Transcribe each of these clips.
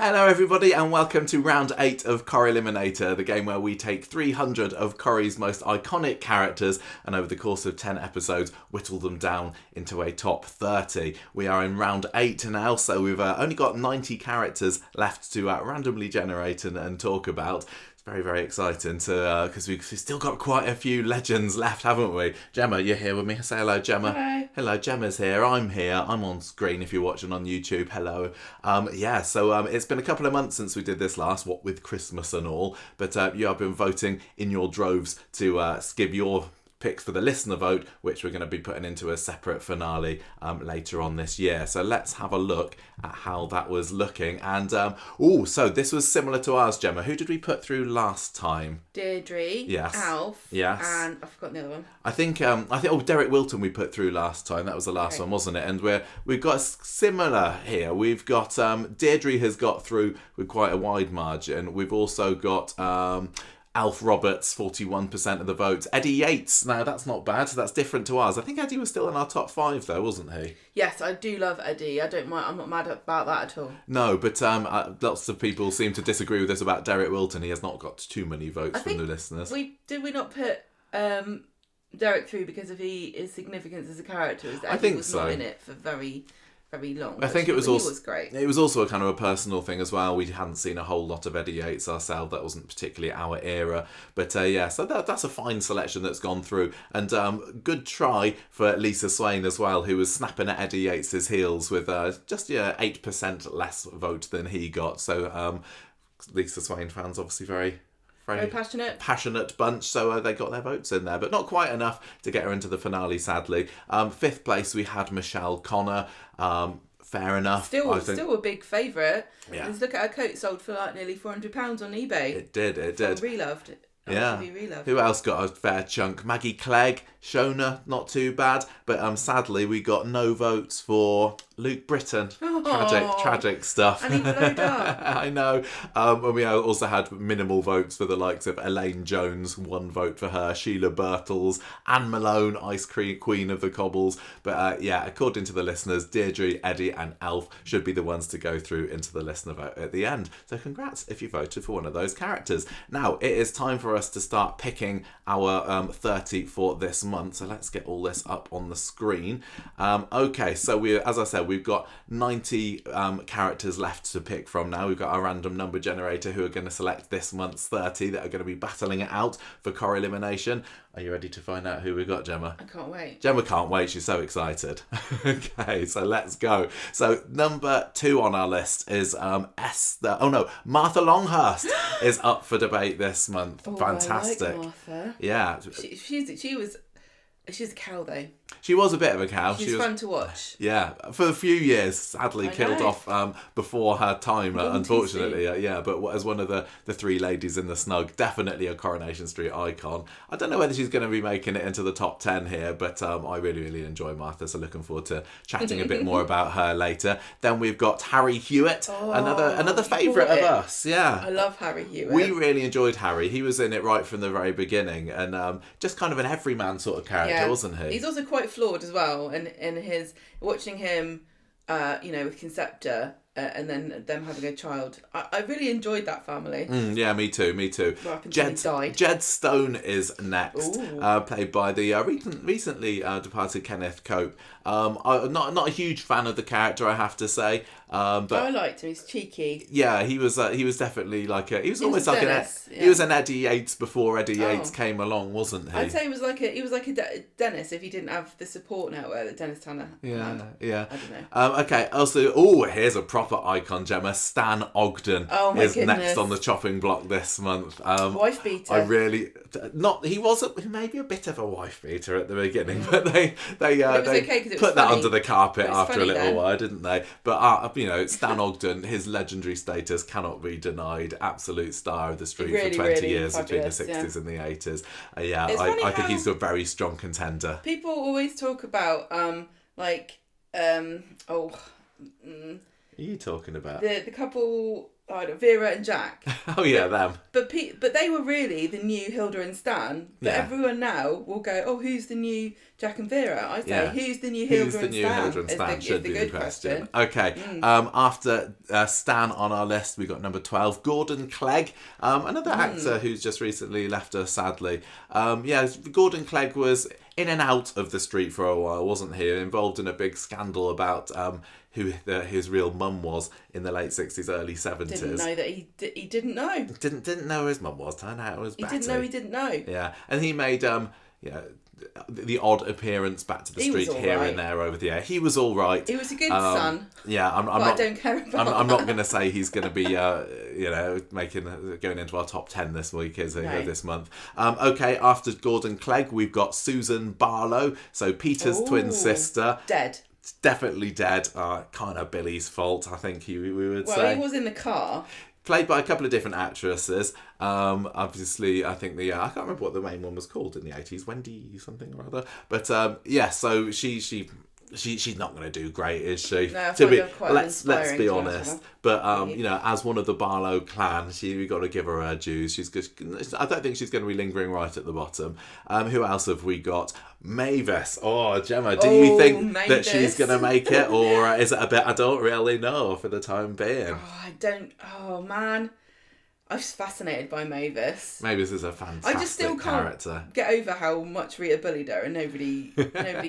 Hello everybody and welcome to round 8 of Corrieliminator, the game where we take 300 of Corrie's most iconic characters and over the course of 10 episodes whittle them down into a top 30. We are in round 8 now, so we've only got 90 characters left to randomly generate and talk about. Very, very exciting because we've still got quite a few legends left, haven't we? Gemma, you're here with me. Say hello, Gemma. Hello. Hello, Gemma's here. I'm here. I'm on screen if you're watching on YouTube. Hello. So it's been a couple of months since we did this last, what with Christmas and all. But you have been voting in your droves to give your picks for the listener vote, which we're going to be putting into a separate finale later on this year. So let's have a look at how that was looking. And so this was similar to ours, Gemma. Who did we put through last time? Deirdre, yes, Alf, yes, and I've forgotten the other one. I think Derek Wilton we put through last time. That was the last one, wasn't it? And we've got similar here. We've got Deirdre has got through with quite a wide margin. We've also got Alf Roberts, 41% of the votes. Eddie Yates, now that's not bad. That's different to ours. I think Eddie was still in our top 5 though, wasn't he? Yes, I do love Eddie. I don't mind. I'm not mad about that at all. No, but lots of people seem to disagree with us about Derek Wilton. He has not got too many votes from the listeners. Did we not put Derek through because of his significance as a character? I think was so. Not in it for very, very long. I think it was also. He was great. It was also a kind of a personal thing as well. We hadn't seen a whole lot of Eddie Yates ourselves. That wasn't particularly our era. But so that's a fine selection that's gone through. And good try for Lisa Swain as well, who was snapping at Eddie Yates's heels with just 8% less vote than he got. So Lisa Swain fans obviously very passionate bunch, so they got their votes in there, but not quite enough to get her into the finale, sadly. 5th place we had Michelle Connor. Fair enough. Still a big favourite. Yeah. Let's look at her coat sold for like nearly £400 on eBay. It did. Reloved. Yeah. Who else got a fair chunk? Maggie Clegg, Shona, not too bad. But sadly, we got no votes for Luke Britton. Tragic stuff. And he blowed up. I know. And we also had minimal votes for the likes of Elaine Jones, 1 vote for her. Sheila Birtles, Anne Malone, Ice Cream Queen of the Cobbles. But according to the listeners, Deirdre, Eddie and Alf should be the ones to go through into the listener vote at the end. So congrats if you voted for one of those characters. Now, it is time for us to start picking our 30 for this month. So let's get all this up on the screen. Okay, so as I said, we've got 90 characters left to pick from now. We've got our random number generator who are going to select this month's 30 that are going to be battling it out for Corrielimination. Are you ready to find out who we got, Gemma? I can't wait. Gemma can't wait. She's so excited. Okay, so let's go. So number 2 on our list is Martha Longhurst is up for debate this month. Oh, Fantastic. I like Martha. Yeah. She's a cow though. She was a bit of a cow. She was fun to watch. Yeah, for a few years, sadly killed off before her time, unfortunately. But as one of the 3 ladies in the snug, definitely a Coronation Street icon. I don't know whether she's going to be making it into the top 10 here, but I really, really enjoy Martha, so looking forward to chatting a bit more about her later. Then we've got Harry Hewitt, another favourite of us. Yeah, I love Harry Hewitt. We really enjoyed Harry. He was in it right from the very beginning, and just kind of an everyman sort of character, wasn't he? He's also quite flawed as well, and his watching him with Concepta and then them having a child, I really enjoyed that family. Yeah, me too. Jed Stone is next, played by the recently departed Kenneth Cope. I'm not a huge fan of the character, I have to say. But I liked him. He's cheeky. Yeah, he was definitely he was almost like Dennis, he was an Eddie Yates before Eddie Yates came along, wasn't he? I'd say he was like a Dennis if he didn't have the support network that Dennis Tanner had. Yeah. I don't know. Okay. Also, here's a proper icon, Gemma. Stan Ogden is next on the chopping block this month. Wife beater. I really he was maybe a bit of a wife beater at the beginning, but they put that under the carpet after a little while, didn't they? But Stan Ogden, his legendary status cannot be denied. Absolute star of the street for 20 years between the 60s and the 80s. I think he's a very strong contender. People always talk about Are you talking about? The couple Vera and Jack. Oh yeah, them. But they were really the new Hilda and Stan. But Yeah. everyone now will go, oh, who's the new Jack and Vera? I say, Yeah. who's the new Who's Hilda the and new Stan? Hilda and Stan should be the good question. Okay. After Stan on our list, we got number 12, Gordon Clegg, another actor who's just recently left us, sadly. Gordon Clegg was in and out of the street for a while, wasn't he? Involved in a big scandal about who his real mum was in the late 60s, early 70s. Didn't know that he didn't know. Didn't know who his mum was. Turned out it was Betty. He didn't know he didn't know. Yeah, and he made the odd appearance back to the street here and there over the year. He was all right. He was a good son. Yeah, I'm not. I don't care about. I'm not going to say he's going to be, going into our top 10 this week, this month. Okay, after Gordon Clegg, we've got Susan Barlow, so Peter's twin sister. Dead. Definitely dead. Kind of Billy's fault, I think we would say. Well, he was in the car. Played by a couple of different actresses. Obviously, I think I can't remember what the main one was called in the 80s, Wendy something or other. But so she's not going to do great, is she? No, let's be honest. But as one of the Barlow clan, we got to give her her dues. She's good. I don't think she's going to be lingering right at the bottom. Who else have we got? Mavis. Oh, Gemma, do you think that she's going to make it, or is it a bit? I don't really know for the time being. Oh, I don't. Oh man. I was fascinated by Mavis. Mavis is a fantastic I just still character. Can't get over how much Rita bullied her and nobody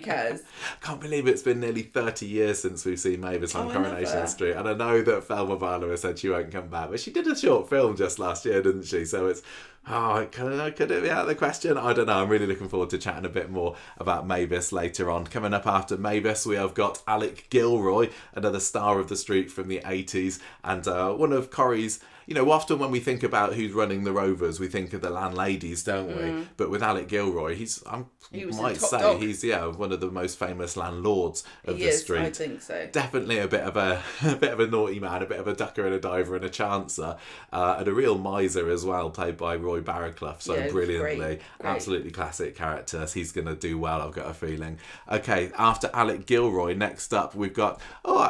cares. Can't believe it's been nearly 30 years since we've seen Mavis on Coronation Street. And I know that Thelma Barlow said she won't come back, but she did a short film just last year, didn't she? So it's, could it be out of the question? I don't know. I'm really looking forward to chatting a bit more about Mavis later on. Coming up after Mavis, we have got Alec Gilroy, another star of the street from the 80s, and one of Corrie's. Often when we think about who's running the Rovers, we think of the landladies, don't we? But with Alec Gilroy, he's one of the most famous landlords of the street. I think so. Definitely a bit of a naughty man, a bit of a ducker and a diver and a chancer, and a real miser as well, played by Roy Barraclough so brilliantly. Great. Absolutely classic characters. He's going to do well, I've got a feeling. Okay, after Alec Gilroy, next up we've got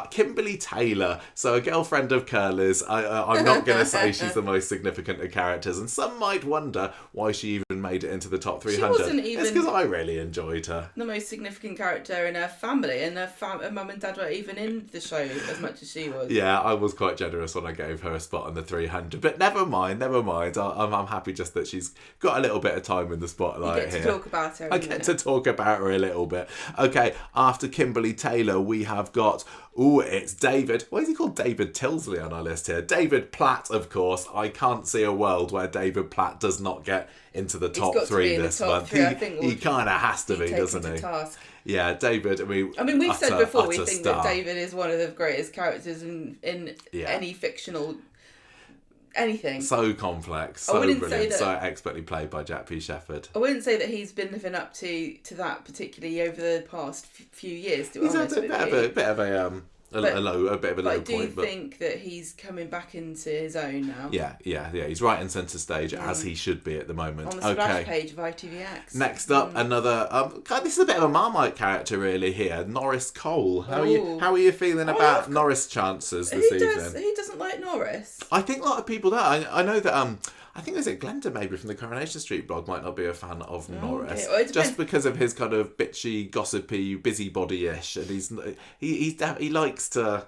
Kimberly Taylor, so a girlfriend of Curly's. I'm not going to say she's the most significant of characters, and some might wonder why she even made it into the top 300. She wasn't even. It's because I really enjoyed her. The most significant character in her family, and her mum and dad weren't even in the show as much as she was. Yeah, I was quite generous when I gave her a spot on the 300, but never mind. I'm happy just that she's got a little bit of time in the spotlight here. You get to talk about her. I get to talk about her a little bit. Okay, after Kimberly Taylor, we have got. It's David. Why is he called David Tilsley on our list here? David Platt, of course. I can't see a world where David Platt does not get into the top 3 this month. He kind of has to be, doesn't he? Yeah, David. I mean, we've said before we think that David is one of the greatest characters in any fictional anything. So complex, so brilliant, so expertly played by Jack P. Shepherd. I wouldn't say that he's been living up to that particularly over the past few years. He's had a bit of a low point. I do think that he's coming back into his own now. Yeah. He's right in centre stage as he should be at the moment. On the splash page of ITVX. Next up, another. This is a bit of a Marmite character really here. Norris Cole. How are you feeling about Norris chances this evening? Who doesn't like Norris? I think a lot of people do. I know that. I think Glenda maybe from the Coronation Street blog might not be a fan of Norris, just because of his kind of bitchy, gossipy, busybody-ish, and he likes to,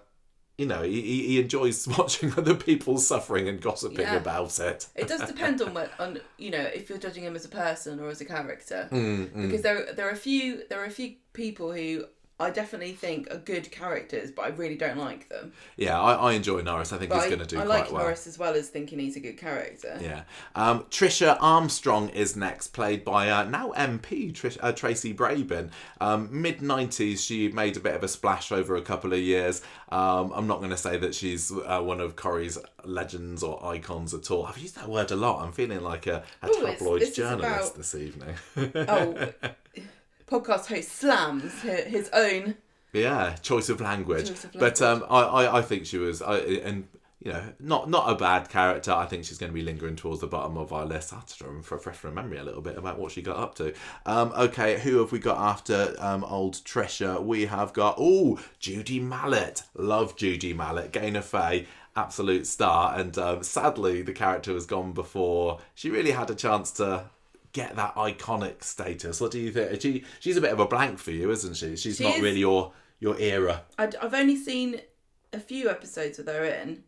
he enjoys watching other people suffering and gossiping about it. It does depend on if you're judging him as a person or as a character, because there are a few people who I definitely think are good characters, but I really don't like them. Yeah, I enjoy Norris. I think he's going to do quite well. I like Norris as well as thinking he's a good character. Yeah. Trisha Armstrong is next, played by now MP Tracy Brabin. Mid-90s, she made a bit of a splash over a couple of years. I'm not going to say that she's one of Corrie's legends or icons at all. I've used that word a lot. I'm feeling like a tabloid journalist this evening. Podcast host slams his own choice of language. But I think she was not a bad character. I think she's going to be lingering towards the bottom of our list. I have to refresh my memory a little bit about what she got up to. Okay, who have we got after old Trisha? We have got Judy Mallett. Love Judy Mallett, Gaynor Faye. absolute star. And sadly, the character was gone before she really had a chance to get that iconic status. What do you think? She's a bit of a blank for you, isn't she? She's not really your era. I've only seen a few episodes with her in,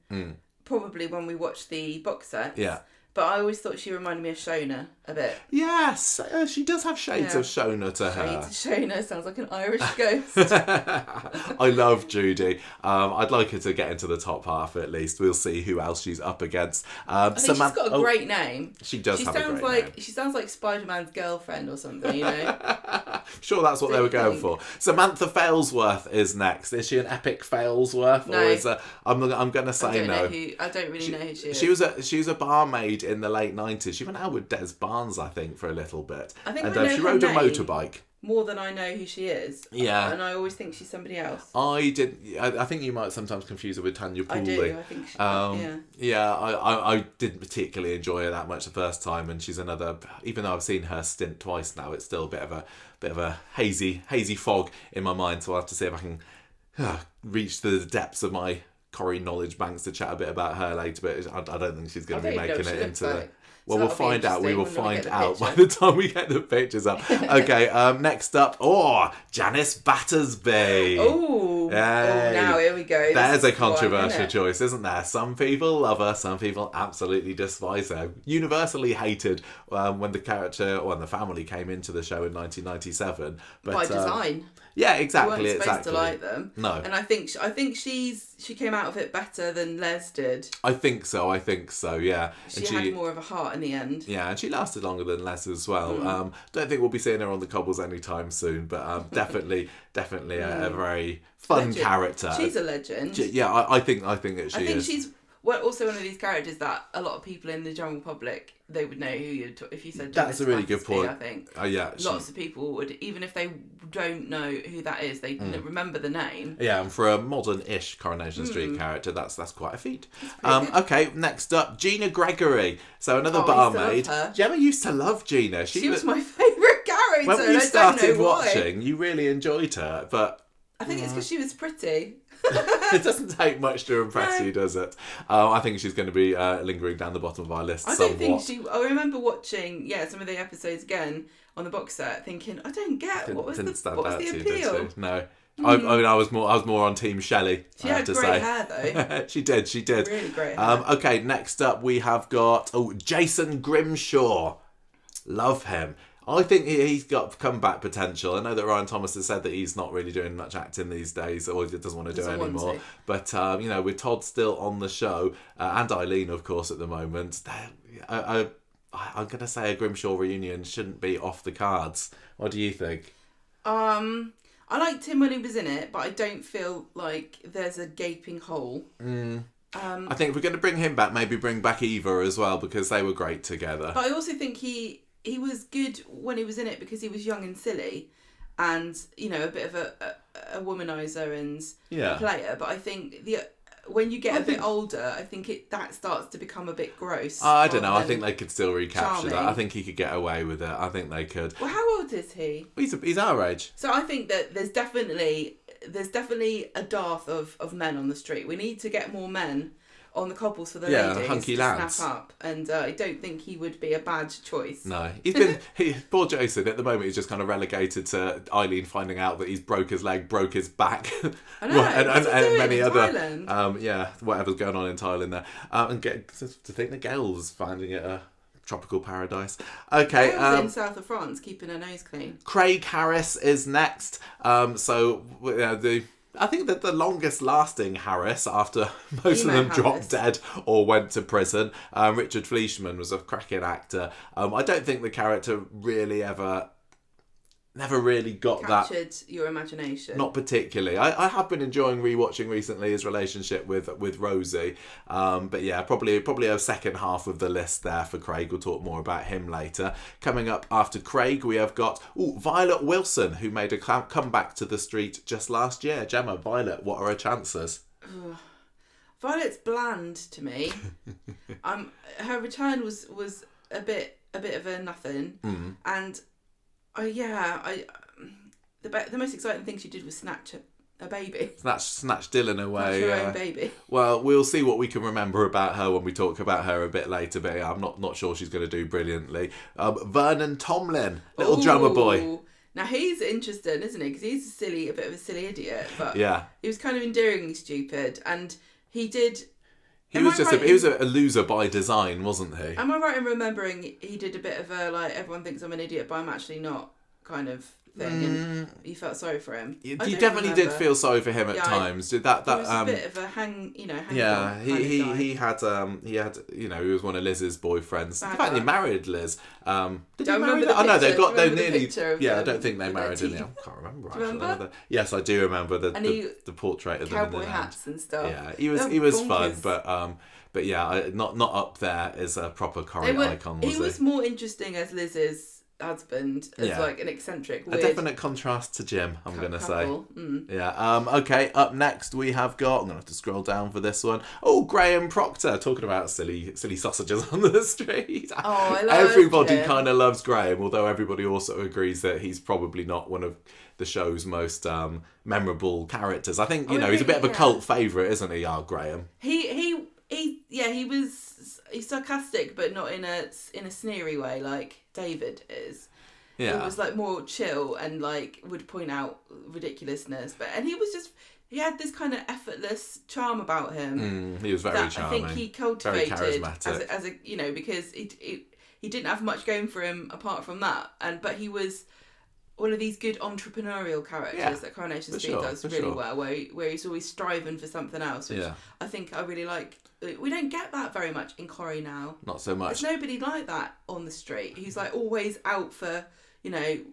probably when we watched the box sets. Yeah. But I always thought she reminded me of Shona a bit. Yes, she does have shades of Shona to her. Shades of Shona sounds like an Irish ghost. I love Judy. I'd like her to get into the top half at least. We'll see who else she's up against. I think she's got a great name. She does have a great name. She sounds like Spider-Man's girlfriend or something, you know? Sure, that's what they were going for. Samantha Failsworth is next. Is she an epic Failsworth? No. Or is I'm going to say no. I don't really know who she is. She was a barmaid in the late 90s. She went out with Des Barnes, I think, for a little bit. I think she rode a motorbike. More than I know who she is. Yeah. And I always think she's somebody else. I think you might sometimes confuse her with Tanya Pooley. I do. I think she, yeah. I didn't particularly enjoy her that much the first time, and she's another. Even though I've seen her stint twice now, it's still a bit of a hazy fog in my mind. So I'll have to see if I can reach the depths of my Corrie knowledge banks to chat a bit about her later. But I don't think she's going to be making it into the. Well, we'll find out. We will find out by the time we get the pictures up. Okay, next up, Janice Battersby. Oh, now here we go. There's a controversial choice, isn't there? Some people love her, some people absolutely despise her. Universally hated when the family came into the show in 1997. But, by design. Yeah, exactly. You weren't supposed to like them. No. And I think she came out of it better than Les did. I think so, yeah. She had more of a heart in the end. Yeah, and she lasted longer than Les as well. Don't think we'll be seeing her on the cobbles anytime soon, but definitely a very fun character. She's a legend. Yeah, I think that she is. She's also one of these characters that a lot of people in the general public, they would know who if you said Janice That's a really good point. I think. Yeah. Lots of people would, even if they don't know who that is, they remember the name. Yeah, and for a modern-ish Coronation Street character, that's quite a feat. Okay, next up, Gina Gregory. So another barmaid. Gemma used to love Gina. She was my favourite character. When we started watching, you really enjoyed her, but I think it's because she was pretty. It doesn't take much to impress you, does it? I think she's going to be lingering down the bottom of our list somewhat. I remember watching some of the episodes again on the box set, thinking, I don't get what was the appeal. No. I mean, I was more on Team Shelley. She had great hair though. She did. Really great hair. Okay, next up we have got Jason Grimshaw. Love him. I think he's got comeback potential. I know that Ryan Thomas has said that he's not really doing much acting these days, or he doesn't want to do it anymore. But with Todd still on the show, and Eileen, of course, at the moment, I'm going to say a Grimshaw reunion shouldn't be off the cards. What do you think? I liked him when he was in it, but I don't feel like there's a gaping hole. I think if we're going to bring him back, maybe bring back Eva as well, because they were great together. But I also think he was good when he was in it because he was young and silly and, a bit of a womanizer and a player. But I think when you get a bit older, I think that starts to become a bit gross. I don't know. I think they could still recapture that. I think he could get away with it. I think they could. Well, how old is he? He's our age. So I think that there's definitely a dearth of men on the street. We need to get more men on the cobbles for the ladies hunky to lads. snap up, and I don't think he would be a bad choice. No, poor Jason. At the moment, he's just kind of relegated to Eileen finding out that he's broke his leg, broke his back, I know, and many other Thailand? Whatever's going on in Thailand there, and to think that Gail's finding it a tropical paradise. Okay, Gail's in south of France, keeping her nose clean. Craig Harris is next. I think that the longest lasting Harris, after most of them dropped dead or went to prison, Richard Fleischman was a cracking actor. I don't think the character really never really captured your imagination. Not particularly. I have been enjoying rewatching recently his relationship with Rosie. But yeah, probably a second half of the list there for Craig. We'll talk more about him later. Coming up after Craig, we have got Violet Wilson, who made a comeback to the street just last year. Gemma, Violet, what are her chances? Violet's bland to me. Her return was a bit of a nothing, and the most exciting thing she did was snatch a baby. Snatched Dylan away. Her own baby. Well, we'll see what we can remember about her when we talk about her a bit later, but I'm not sure she's going to do brilliantly. Vernon Tomlin, little drummer boy. Now he's interesting, isn't he? Because he's a bit of a silly idiot, but yeah, he was kind of endearingly stupid, and he did. He was a loser by design, wasn't he? Am I right in remembering he did a bit of a everyone thinks I'm an idiot, but I'm actually not kind of thing, and you felt sorry for him? You definitely did feel sorry for him at times. Did that? He was a bit of a hang. Yeah, he had he was one of Liz's boyfriends. In fact, he married Liz. Did he marry? Oh no, they nearly. Yeah, I don't think they married in the. I can't remember. Do you remember? Yes, I do remember the portrait of them. Cowboy hats and stuff. Yeah, he was fun, but yeah, not up there as a proper Corrie icon. He was more interesting as Liz's husband, as like an eccentric, weird, a definite contrast to Jim, I'm going to say. Yeah. Okay, up next we have got, I'm going to have to scroll down for this one. Oh, Graham Proctor, talking about silly sausages on the street. Oh, I love Everybody kind of loves Graham, although everybody also agrees that he's probably not one of the show's most memorable characters. I think, he's a bit of a cult favourite, isn't he, Graham? He's sarcastic, but not in a sneery way like David is. Yeah, it was like more chill and like would point out ridiculousness, and he had this kind of effortless charm about him. He was very charming. I think he cultivated very charismatic. as a because he didn't have much going for him apart from that, but he was one of these good entrepreneurial characters that Coronation Street does really well, where he's always striving for something else, which I think I really like. We don't get that very much in Corrie now. Not so much. There's nobody like that on the street. He's like always out for,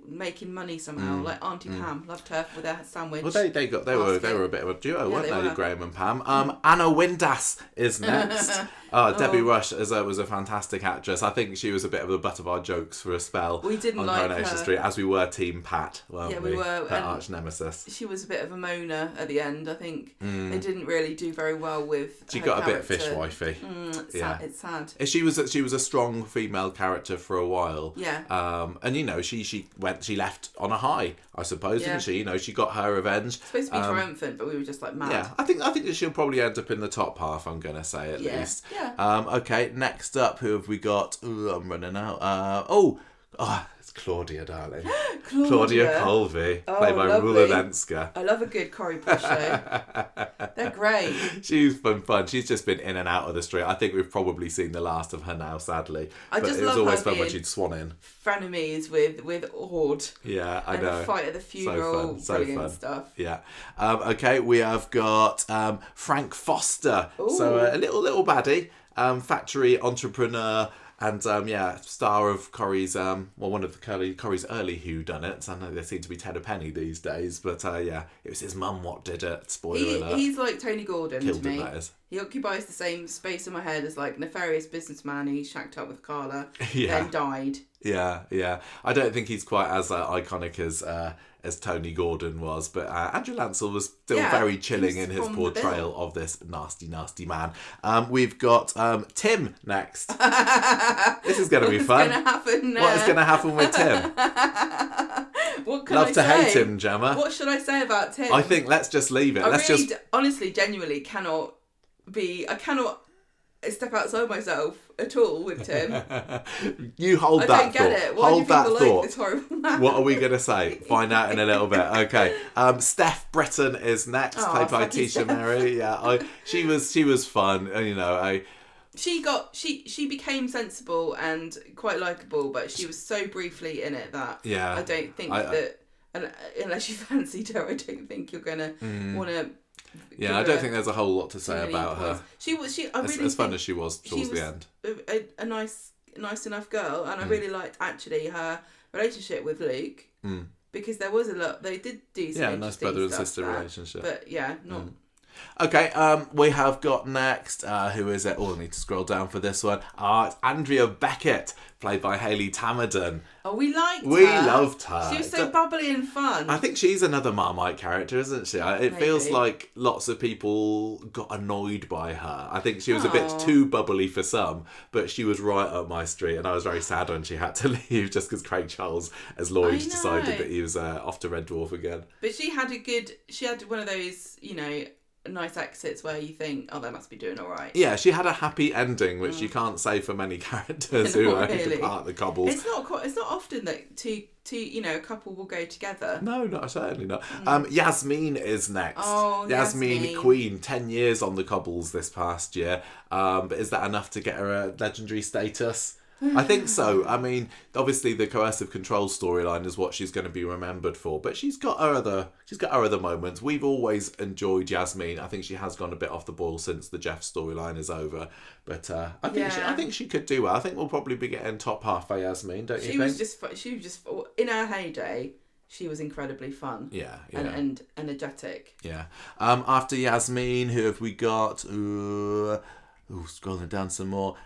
making money somehow. Like Auntie Pam, loved her with her sandwich. Well, they were a bit of a duo, weren't they, Graham and Pam? Anna Windass is next. Debbie Rush was a fantastic actress. I think she was a bit of the butt of our jokes for a spell. We didn't on like Coronation her. Street, as we were Team Pat, weren't we? We were. Her arch nemesis. She was a bit of a moaner at the end. I think they didn't really do very well with. She her got character. a bit fishwifey. It's sad. She was a strong female character for a while. Yeah. And she left on a high, I suppose, didn't she? She got her revenge. It's supposed to be triumphant, but we were just like mad. Yeah, I think that she'll probably end up in the top half. I'm gonna say at least. Yeah. Okay. Next up, who have we got? Ooh, I'm running out. It's Claudia, darling. Claudia Colvey, played by Rula Lenska. I love a good Corrie Bush show. They're great. She's been fun. She's just been in and out of the street. I think we've probably seen the last of her now, sadly. But it was always fun when she'd swan in. Frenemies with Ord. Yeah, I know. And the fight at the funeral. So fun. Stuff. Yeah. Okay, we have got Frank Foster. Ooh. So a little baddie. Factory entrepreneur and star of Corrie's one of Corrie's early whodunits. I know they seem to be Ted a penny these days, but it was his mum what did it. Spoiler alert. He's like Tony Gordon Killed to me. Him, that is. He occupies the same space in my head as like nefarious businessman who shacked up with Carla, then died. Yeah. I don't think he's quite as iconic as Tony Gordon was, but Andrew Lancel was still very chilling in his portrayal of this nasty, nasty man. We've got Tim next. This is going to be fun. What is going to happen with Tim? What can I say? Love to hate him, Gemma. What should I say about Tim? I think let's just leave it. Honestly, genuinely cannot step outside myself at all with Tim. You hold that thought. I don't get it. Why hold do people that thought. Like this horrible man? What are we going to say? Find out in a little bit. Okay. Steph Britton is next, played by Tisha Mary. Yeah, she was fun. She became sensible and quite likeable, but she was so briefly in it that I don't think that unless you fancied her, I don't think you're gonna want to. Yeah, I don't think there's a whole lot to say about her. She was as fun as she was towards the end. A nice enough girl, and I really liked actually her relationship with Luke because there was a lot. They did do some nice brother and sister relationship. But not. Okay, we have got next, who is it? Oh, I need to scroll down for this one. It's Andrea Beckett, played by Hayley Tamaden. Oh, we liked her. We loved her. She was so bubbly and fun. I think she's another Marmite character, isn't she? It feels like lots of people got annoyed by her. I think she was a bit too bubbly for some, but she was right up my street, and I was very sad when she had to leave just because Craig Charles as Lloyd decided that he was off to Red Dwarf again. But she had one of those, nice exits where you think, oh, they must be doing all right. Yeah, she had a happy ending, which you can't say for many characters who depart the cobbles. It's not often that a couple will go together. No, certainly not. Yasmin is next. Oh, Yasmin Queen, 10 years on the cobbles this past year. But is that enough to get her a legendary status? I think so. I mean, obviously the coercive control storyline is what she's going to be remembered for, but she's got her other moments. We've always enjoyed Yasmin. I think she has gone a bit off the boil since the Jeff storyline is over, but I think she could do well. I think we'll probably be getting top half for Yasmin, don't you think? She was just in her heyday. She was incredibly fun. Yeah. And energetic. Yeah. After Yasmin, who have we got? Scrolling down some more.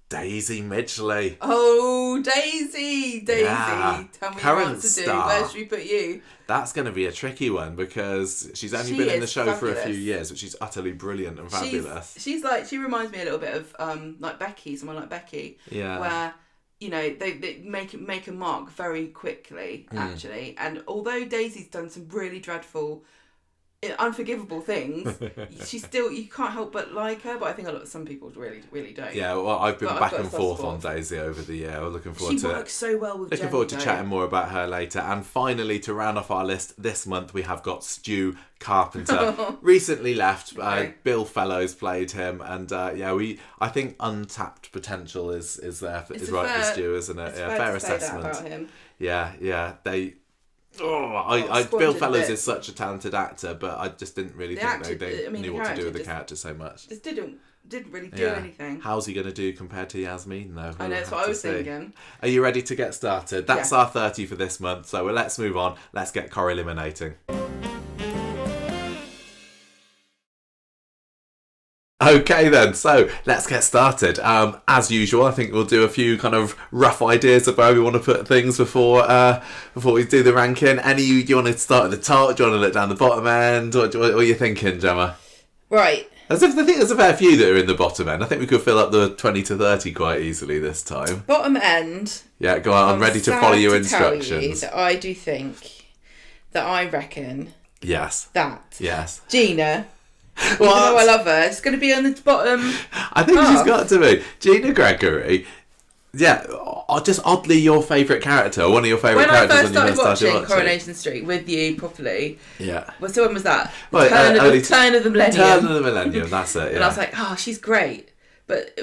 Daisy Midgley. Oh, Daisy. Yeah. Tell me what to do. Where should we put you? That's going to be a tricky one because she's only been in the show for a few years, but she's utterly brilliant and fabulous. She reminds me a little bit of like Becky, someone like Becky. Yeah. Where they make a mark very quickly, actually. And although Daisy's done some really dreadful, unforgivable things, you can't help but like her, but I think some people really, really don't. Yeah, well, I've been back and forth on Daisy over the year. We're looking forward she works so well with Jenny, forward to chatting more about her later. And finally, to round off our list this month, we have got Stu Carpenter. Recently left. Bill Fellows played him, and I think untapped potential is there. Is right for Stu, isn't it? Yeah, fair assessment. That about him. Yeah. Bill Fellows is such a talented actor, but I just didn't really think they knew what to do with the character so much. Just didn't really do anything. How's he going to do compared to Yasmin, though? I know, that's what I was thinking. Are you ready to get started? That's our 30 for this month, so let's move on. Let's get Corrieliminating. Okay then, so let's get started. As usual, I think we'll do a few kind of rough ideas of where we want to put things before we do the ranking. Do you want to start at the top? Do you want to look down the bottom end? What are you thinking, I think there's a fair few that are in the bottom end. I think we could fill up the 20 to 30 quite easily this time. Bottom end. Yeah, go on. I'm ready to follow your instructions. Tell you that I do think that I reckon. Yes. Yes. Gina. Even though I love her, it's going to be on the bottom. I think she's got to be. Gina Gregory. Yeah, just oddly your favourite character, one of your favourite characters when you first started watching Coronation Street with you properly. Yeah. Well, so when was that? Well, Turn of the Millennium. Turn of the Millennium, that's it, yeah. And I was like, she's great. But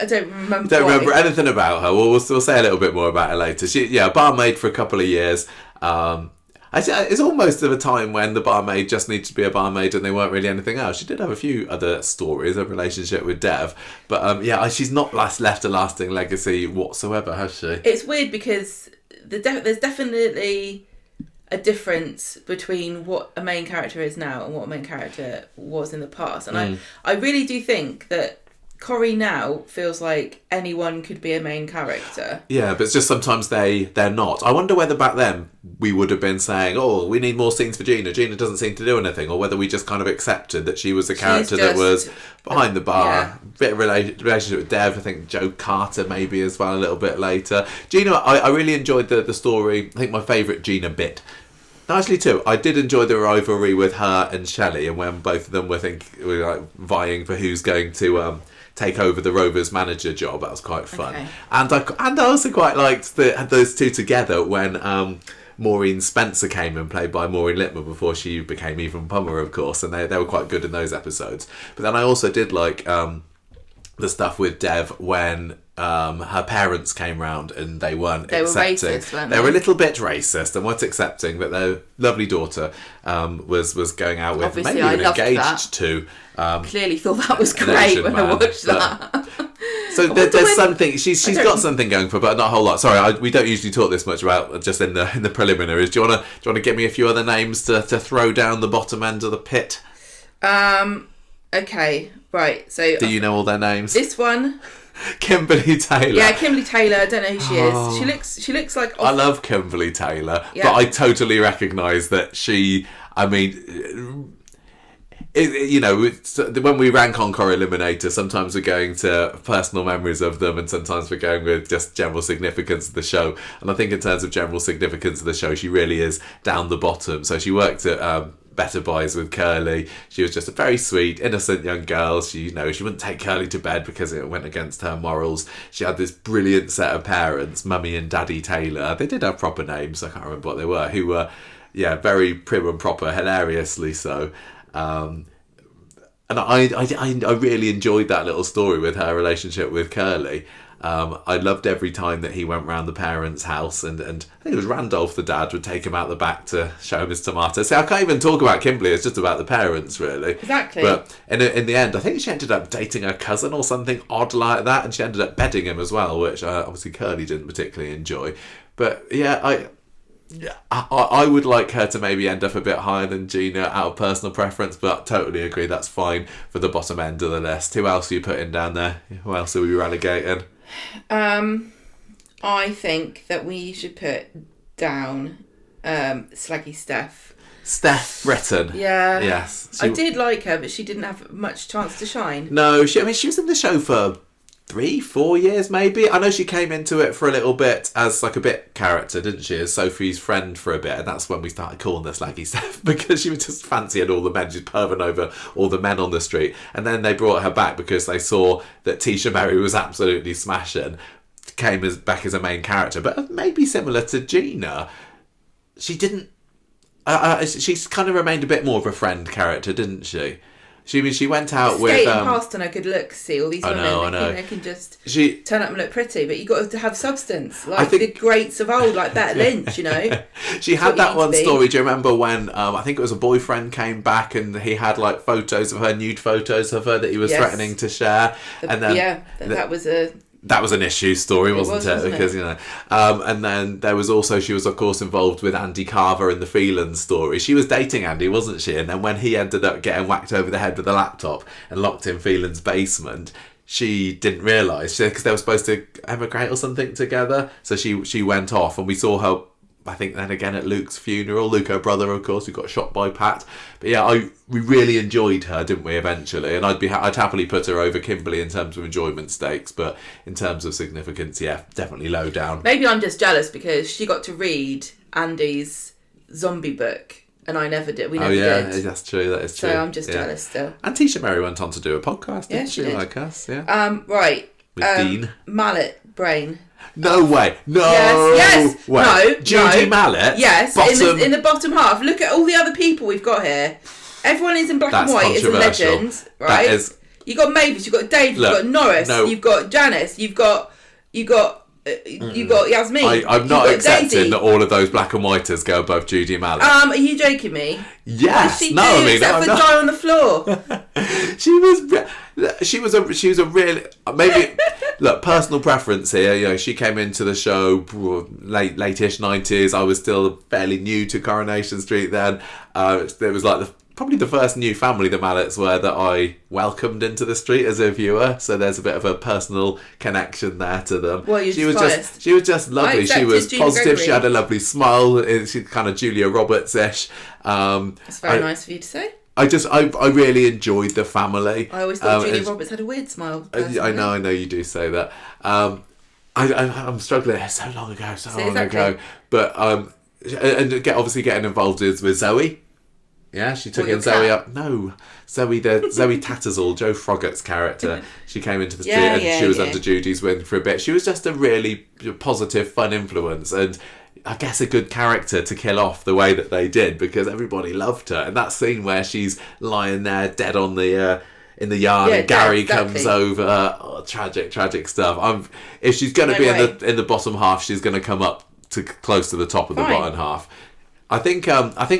I don't remember. Don't remember anything about her. We'll say a little bit more about her later. Barmaid for a couple of years. It's almost of a time when the barmaid just needed to be a barmaid and they weren't really anything else. She did have a few other stories, a relationship with Dev, but she's not left a lasting legacy whatsoever, has she? It's weird because there's definitely a difference between what a main character is now and what a main character was in the past. And I really do think that Corrie now feels like anyone could be a main character. Yeah, but it's just sometimes they're not. I wonder whether back then we would have been saying, we need more scenes for Gina. Gina doesn't seem to do anything. Or whether we just kind of accepted that she was a character that was behind the bar. Yeah. Bit of relationship with Dev. I think Joe Carter maybe as well a little bit later. Gina, I really enjoyed the story. I think my favourite Gina bit. Actually, too, I did enjoy the rivalry with her and Shelley, and when both of them were vying for who's going to take over the Rovers manager job. That was quite fun. Okay. And I also quite liked those two together when Maureen Spencer came and played by Maureen Littman before she became Even Pummer, of course, and they were quite good in those episodes. But then I also did like the stuff with Dev when her parents came round and they weren't accepting. Were racist, weren't they were a little bit racist and weren't accepting that their lovely daughter was going out with obviously maybe even engaged to. Clearly thought that was great when I watched that. So there's something she's got something going for, but not a whole lot. Sorry, we don't usually talk this much about just in the preliminaries. Do you want to give me a few other names to throw down the bottom end of the pit? Okay, right. So do you know all their names? This one. Kimberly Taylor. Yeah, Kimberly Taylor. I don't know who she is. She looks like. I love Kimberly Taylor, but I totally recognise that she. I mean, when we rank on Corrieliminator, sometimes we're going to personal memories of them, and sometimes we're going with just general significance of the show. And I think in terms of general significance of the show, she really is down the bottom. So she worked at Better Buys with Curly. She was just a very sweet, innocent young girl. She wouldn't take Curly to bed because it went against her morals. She had this brilliant set of parents, Mummy and Daddy Taylor. They did have proper names. I can't remember what they were. Who were, very prim and proper, hilariously so. And I really enjoyed that little story with her relationship with Curly. I loved every time that he went round the parents' house, and I think it was Randolph, the dad, would take him out the back to show him his tomatoes. See, I can't even talk about Kimberly, it's just about the parents, really. Exactly. But in the end, I think she ended up dating her cousin or something odd like that, and she ended up bedding him as well, which obviously Curly didn't particularly enjoy. But yeah, I would like her to maybe end up a bit higher than Gina out of personal preference, but totally agree that's fine for the bottom end of the list. Who else are you putting down there? Who else are we relegating? I think that we should put down Slaggy Steph. Steph Britton. Yeah. Yes. I did like her, but she didn't have much chance to shine. No, she was in the show for 3-4 years maybe. I know she came into it for a little bit as like a bit character, didn't she, as Sophie's friend for a bit, and that's when we started calling her Slaggy Steph because she was just fancying all the men. She's perving over all the men on the street, and then they brought her back because they saw that Tisha Mary was absolutely smashing, came back as a main character. But maybe similar to Gina, she didn't she's kind of remained a bit more of a friend character, didn't she? She went out with... Skating past on a good look, see, all these women, they can just turn up and look pretty, but you've got to have substance, like the greats of old, like Bette Lynch, you know? She had that one story, do you remember when, I think it was a boyfriend came back and he had like photos of her, nude photos of her that he was threatening to share? That was a... That was an issue story, wasn't it? Because, and then there was also, she was of course involved with Andy Carver in the Phelan story. She was dating Andy, wasn't she? And then when he ended up getting whacked over the head with a laptop and locked in Phelan's basement, she didn't realise, because they were supposed to emigrate or something together. So she went off, and we saw her, I think, then again at Luke's funeral. Luke, her brother, of course, who got shot by Pat. But yeah, we really enjoyed her, didn't we, eventually? And I'd happily put her over Kimberly in terms of enjoyment stakes, but in terms of significance, yeah, definitely low down. Maybe I'm just jealous because she got to read Andy's zombie book, and I never did. We never did. That's true. That is true. So I'm just jealous still. And Tisha Mary went on to do a podcast, didn't she? Like us, yeah. Right. With Dean. Mallet Brain. No way. No. Yes. Way. No. Judy Mallet. Yes. In the bottom half. Look at all the other people we've got here. Everyone is in black and white. It's a legend, right? That is. You got Mavis. You got Dave. You got Norris. You've got Janice. You've got Yasmin. I'm not accepting that all of those black and whiters go above Judy Mallet. Are you joking me? Yes. Except for die on the floor. She was a really, maybe, look, personal preference here. She came into the show late-ish 90s. I was still fairly new to Coronation Street then. It was like probably the first new family the Mallets were that I welcomed into the street as a viewer. So there's a bit of a personal connection there to them. Well, she was just lovely. She was positive. Gregory. She had a lovely smile. She's kind of Julia Roberts-ish. That's very nice for you to say. I really enjoyed the family. I always thought Julia Roberts had a weird smile. I know you do say that. I'm struggling. It's so long ago. But and obviously getting involved with Zoe. Yeah, she took in Zoe up. No, Zoe Tattersall, Joe Froggatt's character. She came into the street and she was under Judy's wing for a bit. She was just a really positive, fun influence, and I guess a good character to kill off the way that they did, because everybody loved her. And that scene where she's lying there dead on the in the yard and Gary comes over. Tragic stuff. If she's going to be in the bottom half, she's going to come up to close to the top of the bottom half. I think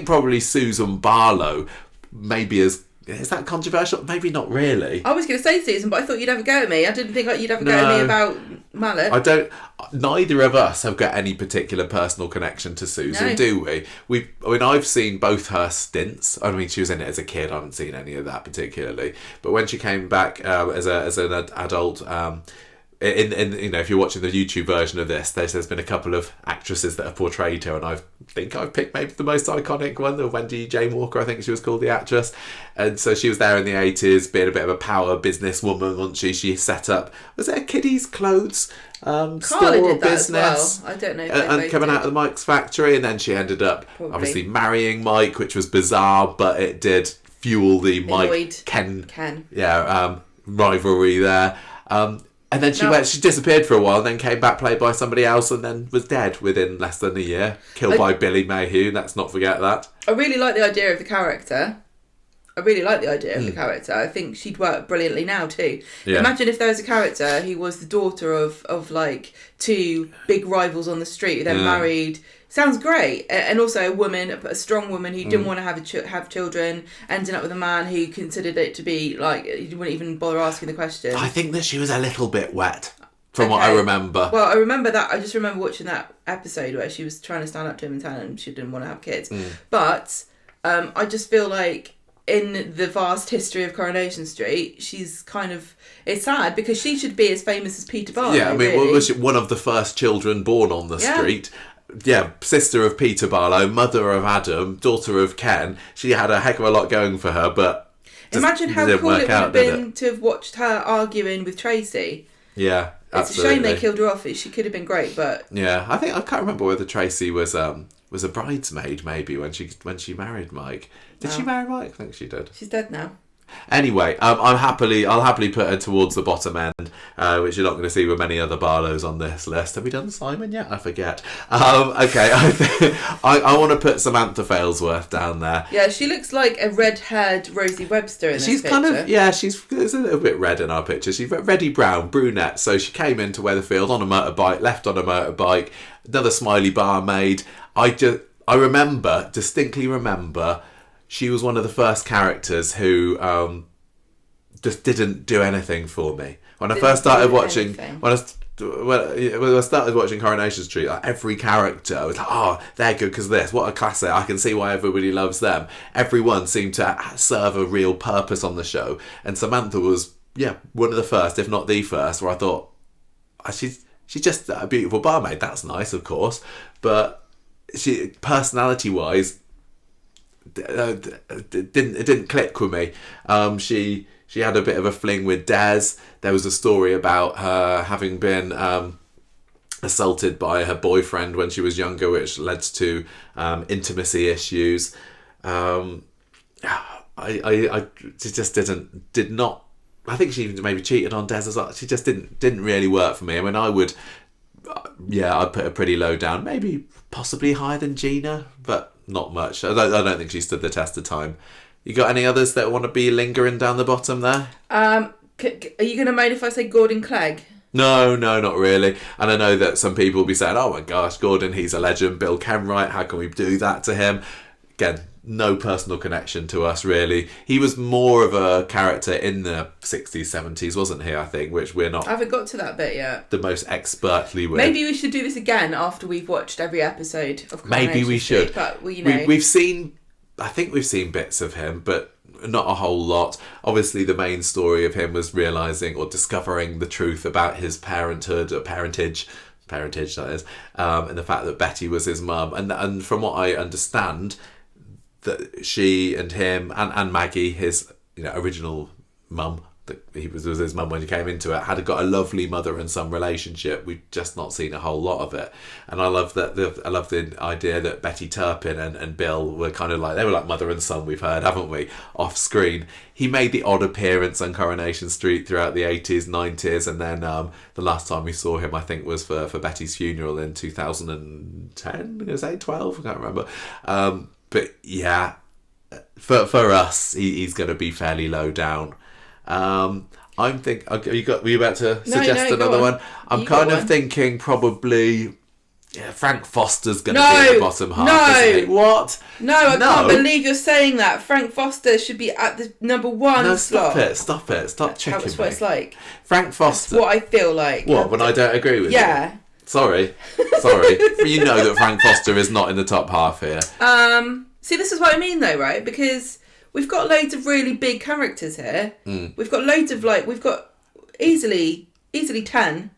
probably Susan Barlow maybe Is that controversial? Maybe not really. I was going to say Susan, but I thought you'd have a go at me. I didn't think you'd have a go at me about Mallet. Neither of us have got any particular personal connection to Susan, do we? I've seen both her stints. I mean, she was in it as a kid. I haven't seen any of that particularly. But when she came back as an adult, if you're watching the YouTube version of this, there's been a couple of actresses that have portrayed her, and I think I've picked maybe the most iconic one, the Wendy Jane Walker, I think she was called, the actress. And so she was there in the 80s, being a bit of a power businesswoman, wasn't she? She set up, was it a kiddies' clothes store or business? Well. I don't know. And coming out of the Mike's factory, and then she ended up obviously marrying Mike, which was bizarre, but it did fuel the Mike Ken rivalry there. And then she disappeared for a while and then came back, played by somebody else, and then was dead within less than a year. Killed by Billy Mayhew, let's not forget that. I really like the idea of the character. I think she'd work brilliantly now too. Yeah. Imagine if there was a character who was the daughter of like two big rivals on the street who then married. Sounds great. And also a strong woman who didn't want to have children, ending up with a man who considered it to be like, he wouldn't even bother asking the question. I think that she was a little bit wet, from what I remember. Well, I remember that. I just remember watching that episode where she was trying to stand up to him and telling him she didn't want to have kids. But I just feel like in the vast history of Coronation Street, she's kind of... It's sad because she should be as famous as Peter Barlow. Yeah, I mean, really. Was she one of the first children born on the street? Yeah, sister of Peter Barlow, mother of Adam, daughter of Ken. She had a heck of a lot going for her, but imagine how cool it would have been to have watched her arguing with Tracy. Yeah, absolutely. It's a shame they killed her off. She could have been great, but... Yeah, I can't remember whether Tracy was a bridesmaid maybe when she married Mike. Did she marry Mike? I think she did. She's dead now. Anyway, I'll happily put her towards the bottom end, which you're not going to see with many other Barlows on this list. Have we done Simon yet? I forget. Okay, I want to put Samantha Failsworth down there. Yeah, she looks like a red-haired Rosie Webster in this picture. She's a little bit red in our picture. She's reddy brown, brunette. So she came into Weatherfield on a motorbike, left on a motorbike. Another smiley barmaid. I distinctly remember. She was one of the first characters who just didn't do anything for me. When I first started watching, when I started watching Coronation Street, like every character was like, oh, they're good because of this. What a classic! I can see why everybody loves them. Everyone seemed to serve a real purpose on the show, and Samantha was one of the first, if not the first, where I thought, she's just a beautiful barmaid. That's nice, of course, but she personality-wise. It didn't click with me. She had a bit of a fling with Des. There was a story about her having been assaulted by her boyfriend when she was younger, which led to intimacy issues. She just did not. I think she even maybe cheated on Des as well. She just didn't really work for me. I mean, I'd put her pretty low down, maybe possibly higher than Gina, but not much. I don't think she stood the test of time. You got any others that want to be lingering down the bottom there? Are you going to mind if I say Gordon Clegg? No, not really. And I know that some people will be saying, oh my gosh, Gordon, he's a legend. Bill Kenwright, how can we do that to him? Again, no personal connection to us, really. He was more of a character in the 60s, 70s, wasn't he, I think, which we're not... I haven't got to that bit yet. ...the most expertly with. Maybe we should do this again after we've watched every episode of Coronation Maybe we should. Street, but we've seen... I think we've seen bits of him, but not a whole lot. Obviously, the main story of him was realising or discovering the truth about his parentage, that is, and the fact that Betty was his mum. And from what I understand... that she and him and Maggie, his original mum, that he was his mum when he came into it, had got a lovely mother and son relationship. We've just not seen a whole lot of it, and I love that. I love the idea that Betty Turpin and Bill were kind of like they were like mother and son. We've heard, haven't we, off screen? He made the odd appearance on Coronation Street throughout the 80s, 90s, and then the last time we saw him, I think, was for Betty's funeral in 2010. I'm gonna say 12. I can't remember. But yeah, for us, he's going to be fairly low down. I'm thinking. Were you about to suggest another one? I'm kind of thinking probably Yeah, Frank Foster's going to be in the bottom half, isn't he? What? No, I can't believe you're saying that. Frank Foster should be at the number 1 slot. Stop it. Stop checking That's what it's like. Frank Foster. That's what I feel like. What, when I don't agree with you? Yeah. Sorry. But you know that Frank Foster is not in the top half here. See, this is what I mean, though, right? Because we've got loads of really big characters here. We've got loads of, we've got easily 10,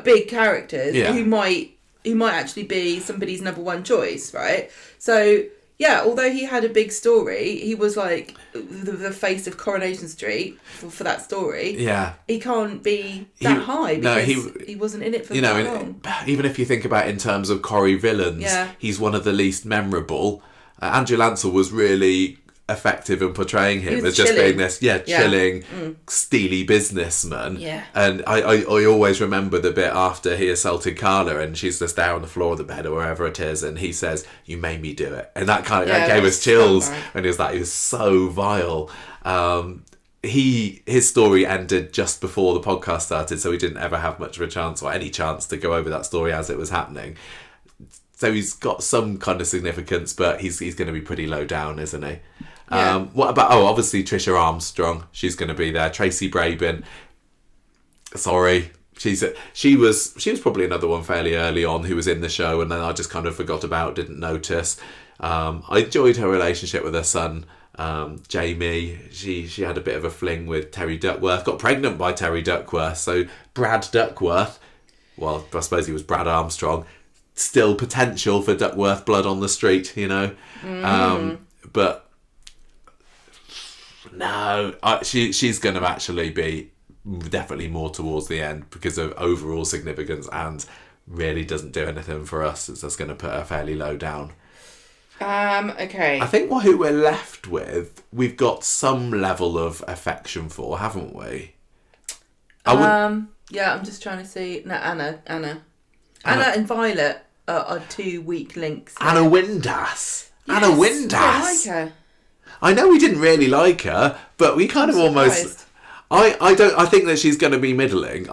big characters who might actually be somebody's number 1 choice, right? So, yeah, although he had a big story, he was the face of Coronation Street for that story. Yeah. He can't be that high because he wasn't in it for that long. Even if you think about it in terms of Corrie villains, he's one of the least memorable. Andrew Lancel was really effective in portraying him as just being this chilling steely businessman. And I always remember the bit after he assaulted Carla and she's just there on the floor of the bed or wherever it is and he says, "You made me do it," and that kind of gave us chills when he was so vile. His story ended just before the podcast started, so we didn't ever have much of a chance or any chance to go over that story as it was happening. So he's got some kind of significance, but he's going to be pretty low down, isn't he? Yeah. What about, obviously Trisha Armstrong. She's going to be there. Tracy Brabin. Sorry. She was probably another one fairly early on who was in the show and then I just kind of forgot about, didn't notice. I enjoyed her relationship with her son, Jamie. She had a bit of a fling with Terry Duckworth. Got pregnant by Terry Duckworth. So Brad Duckworth, well, I suppose he was Brad Armstrong. Still potential for Duckworth blood on the street, you know. But no, she's going to actually be definitely more towards the end because of overall significance and really doesn't do anything for us. It's just going to put her fairly low down. Okay. I think who we're left with, we've got some level of affection for, haven't we? Yeah, I'm just trying to see. No, Anna and Violet are 2 weak links. Anna Windass. Yes, Anna Windass. I like her. I know we didn't really like her, but we kind of almost. I think that she's going to be middling.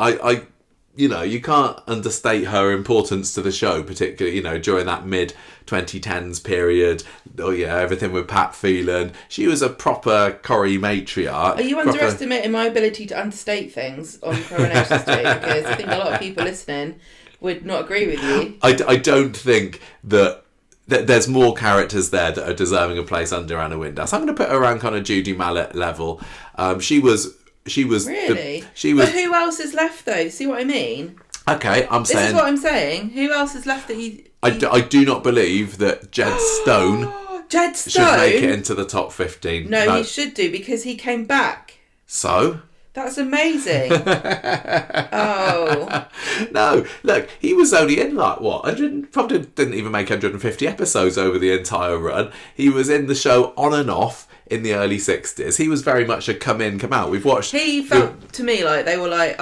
You can't understate her importance to the show, particularly during that mid 2010s period. Oh yeah, everything with Pat Phelan. She was a proper Corrie matriarch. Are you underestimating my ability to understate things on Coronation Street? Because I think a lot of people listening would not agree with you. I don't think that there's more characters there that are deserving a place under Anna Windass. I'm going to put her around kind of Judy Mallett level. She was really. But who else is left though? See what I mean? Okay, This is what I'm saying. Who else is left that you? I do not believe that Jed Stone. Should make it into the top 15. No, he should do because he came back. So. That's amazing. Oh. No, look, he was only in probably didn't even make 150 episodes over the entire run. He was in the show on and off in the early 60s. He was very much a come in, come out. We've watched... He felt to me like they were like,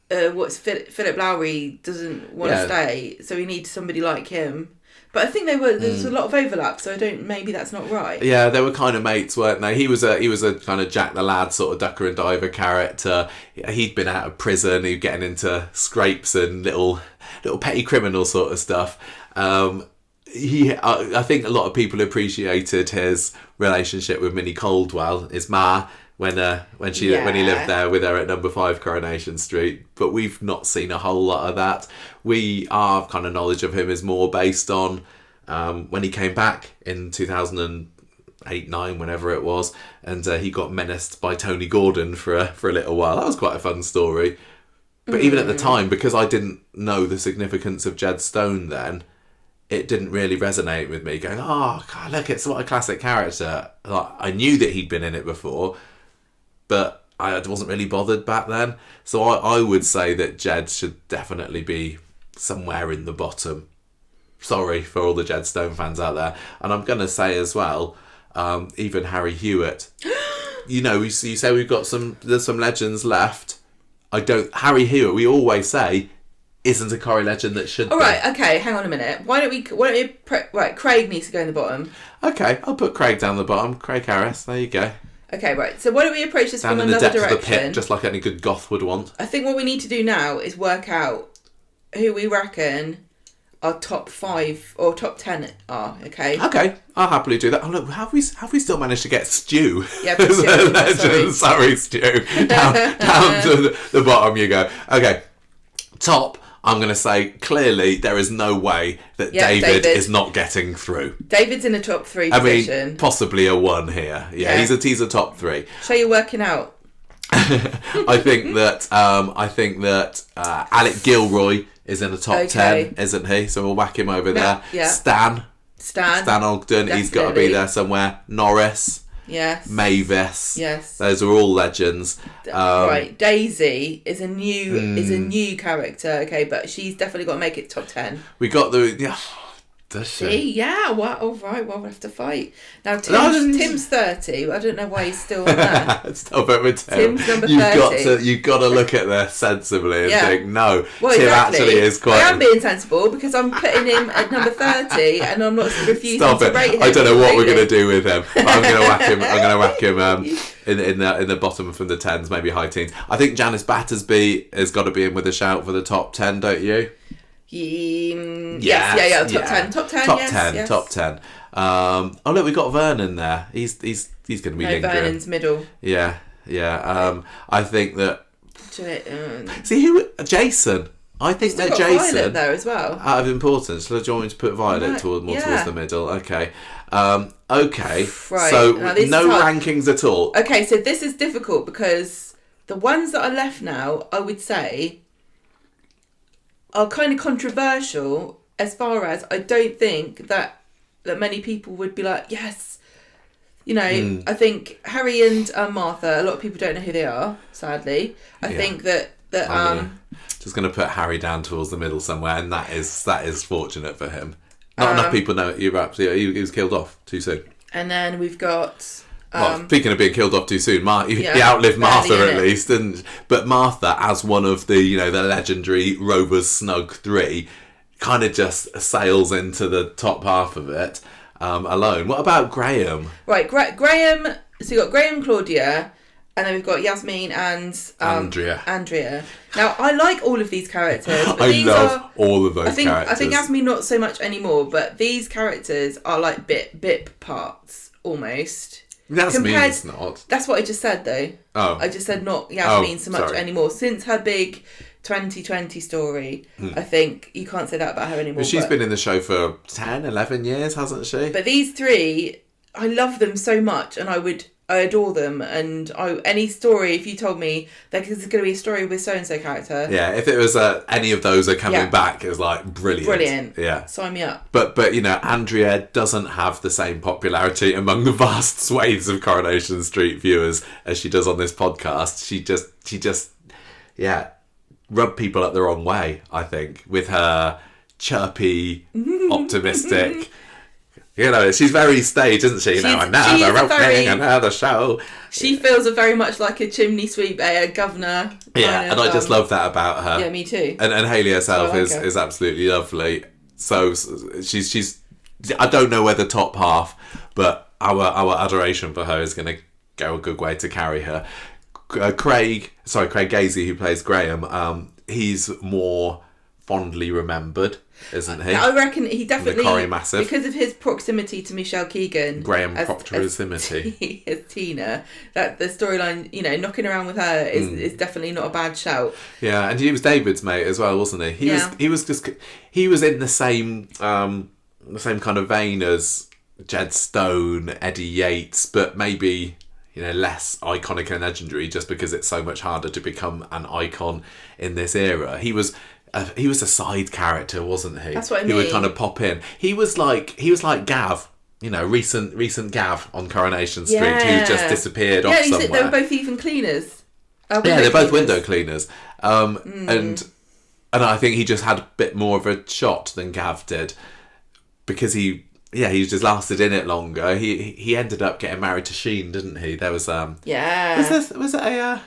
Philip Lowry doesn't want to stay, so we need somebody like him. But I think there's a lot of overlap, so maybe that's not right. Yeah, they were kind of mates, weren't they? He was a kind of Jack the Lad sort of ducker and diver character. He'd been out of prison, he was getting into scrapes and little petty criminal sort of stuff. I think a lot of people appreciated his relationship with Minnie Caldwell, his ma, when he lived there with her at number 5 Coronation Street. But we've not seen a whole lot of that. Our kind of knowledge of him is more based on when he came back in 2008-9, whenever it was, and he got menaced by Tony Gordon for a little while. That was quite a fun story. But even at the time, because I didn't know the significance of Jed Stone then, it didn't really resonate with me, going, oh, God, look, it's what a classic character. Like, I knew that he'd been in it before, but I wasn't really bothered back then. So I would say that Jed should definitely be somewhere in the bottom. Sorry for all the Jed Stone fans out there. And I'm going to say as well, even Harry Hewitt. You say we've got there's some legends left. Harry Hewitt, we always say, isn't a Corrie legend that should be. All right, okay, hang on a minute. Right, Craig needs to go in the bottom. Okay, I'll put Craig down the bottom. Craig Harris, there you go. Okay, right. So why don't we approach this down from in the another depth direction? of the pit, just like any good goth would want. I think what we need to do now is work out who we reckon our top 5 or top 10 are. Okay. Okay, I'll happily do that. Oh look, have we still managed to get Stu? Yeah, but the legend, sorry, Stu. Down to the bottom you go. Okay, top. I'm going to say clearly there is no way that David is not getting through. David's in a top 3 position. I mean, possibly a 1 here. Yeah. He's a top 3. So you're working out. I think that Alec Gilroy is in the top 10, isn't he? So we'll whack him over there. Yeah. Stan Ogden, definitely. He's got to be there somewhere. Norris. Yes. Mavis. Yes. Those are all legends. Right. Daisy is a new character, okay, but she's definitely got to make it top 10. We got the does she? See, yeah, well, all right, well, we'll have to fight. Now, Tim's 30. I don't know why he's still on there. Stop it with Tim. Tim's number 30. You've got to look at this sensibly and think, no, well, Tim exactly. actually is quite... I am being sensible because I'm putting him at number 30 and I'm not refusing to rate him. I don't know what we're going to do with him, but I'm going to whack him in the bottom from the 10s, maybe high teens. I think Janice Battersby has got to be in with a shout for the top 10, don't you? Yes, top 10. Top 10. Oh look, we got Vernon there. He's going to be lingering. Vernon's middle. Yeah. I think that. Jason. I think that Jason. Violet there as well. Out of importance. So do you want me to put Violet towards the middle? Okay. Okay. Right. So no rankings at all. Okay, so this is difficult because the ones that are left now, I would say, are kind of controversial as far as I don't think that many people would be like, yes. You know, I think Harry and Martha, a lot of people don't know who they are, sadly. I think that just going to put Harry down towards the middle somewhere, and that is fortunate for him. Not enough people know he was killed off too soon. And then we've got... speaking of being killed off too soon, he outlived Martha at least, didn't? But Martha, as one of the the legendary Rovers Snug 3, kind of just sails into the top half of it alone. What about Graham? Right, Graham. So you got Graham, Claudia, and then we've got Yasmin and Andrea. Now I like all of these characters. But I love all of those characters. I think Yasmin not so much anymore, but these characters are like bit parts almost. Yasmin's not. That's what I just said, though. Oh. I just said not Yasmin so much anymore. Since her big 2020 story, I think you can't say that about her anymore. Well, she's been in the show for 10, 11 years, hasn't she? But these 3, I love them so much, and I adore them. And any story, if you told me there's going to be a story with so-and-so character... Yeah, if it was any of those are coming back, it's like brilliant. Brilliant. Yeah. Sign me up. But Andrea doesn't have the same popularity among the vast swathes of Coronation Street viewers as she does on this podcast. She just rubbed people up the wrong way, I think, with her chirpy, optimistic... she's very stage, isn't she? Another opening, another show. She feels very much like a chimney sweep, a governor. Yeah, and I just love that about her. Yeah, me too. And Hayley herself is absolutely lovely. So she's I don't know whether top half, but our adoration for her is going to go a good way to carry her. Craig Gazy, who plays Graham, he's more fondly remembered, isn't he? I reckon he definitely, because of his proximity to Michelle Keegan, Graham proximity as Tina, that the storyline, knocking around with her is definitely not a bad shout. Yeah, and he was David's mate as well, wasn't he? He was in the same kind of vein as Jed Stone, Eddie Yates, but maybe less iconic and legendary, just because it's so much harder to become an icon in this era. He was a side character, wasn't he? That's what I mean. He would kind of pop in. He was like Gav, recent Gav on Coronation Street, who just disappeared off somewhere. They were both even cleaners. They're both window cleaners. And I think he just had a bit more of a shot than Gav did, because he just lasted in it longer. He ended up getting married to Sheen, didn't he? There was was it a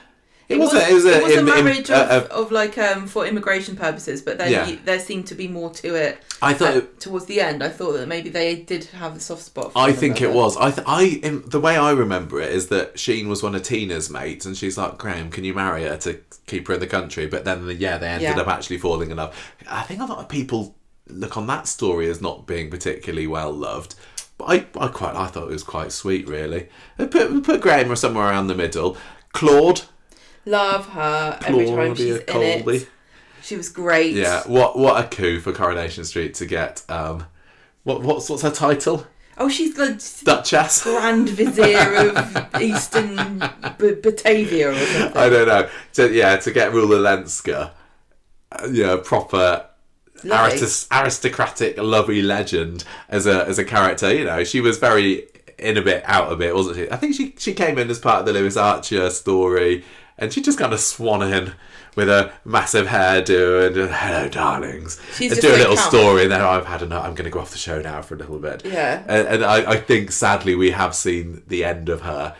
It was a marriage of like for immigration purposes, but then there seemed to be more to it. I thought towards the end, I thought that maybe they did have a soft spot. I think it was. The way I remember it is that Sheen was one of Tina's mates, and she's like, Graham, can you marry her to keep her in the country? But then they ended up actually falling in love. I think a lot of people look on that story as not being particularly well loved. But I thought it was quite sweet, really. Put Graham somewhere around the middle. Claude. Love her every time she's in it. She was great. Yeah, what a coup for Coronation Street to get. What's her title? Oh, she's the Duchess, Grand Vizier of Eastern Batavia or something. I don't know. To get Rula Lenska, proper aristocratic, lovely legend as a character. You know, she was very in a bit, out a bit, wasn't she? I think she came in as part of the Lewis Archer story. And she just kind of swan in with a massive hairdo and hello, darlings. She's and do a little story, and then I've had enough. I'm going to go off the show now for a little bit. Yeah. And I think, sadly, we have seen the end of her.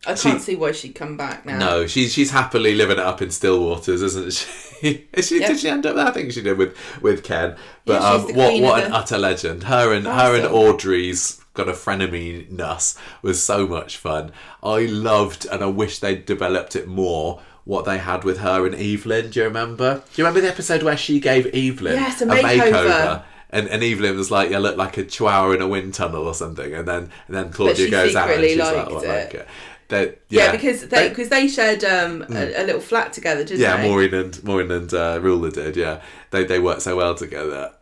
I can't see why she'd come back now. No, she's happily living it up in Stillwaters, isn't she? Did she end up there? I think she did with Ken. But what an utter legend. Her and Audrey's got a frenemy-ness was so much fun. I loved, and I wish they'd developed it more, what they had with her and Evelyn. Do you remember? Do you remember the episode where she gave Evelyn a makeover? And Evelyn was like, "You look like a chihuahua in a wind tunnel or something." And then Claudia goes out and she's like it. Because they shared a little flat together, didn't they? Yeah, Maureen and Rula did. Yeah, they worked so well together.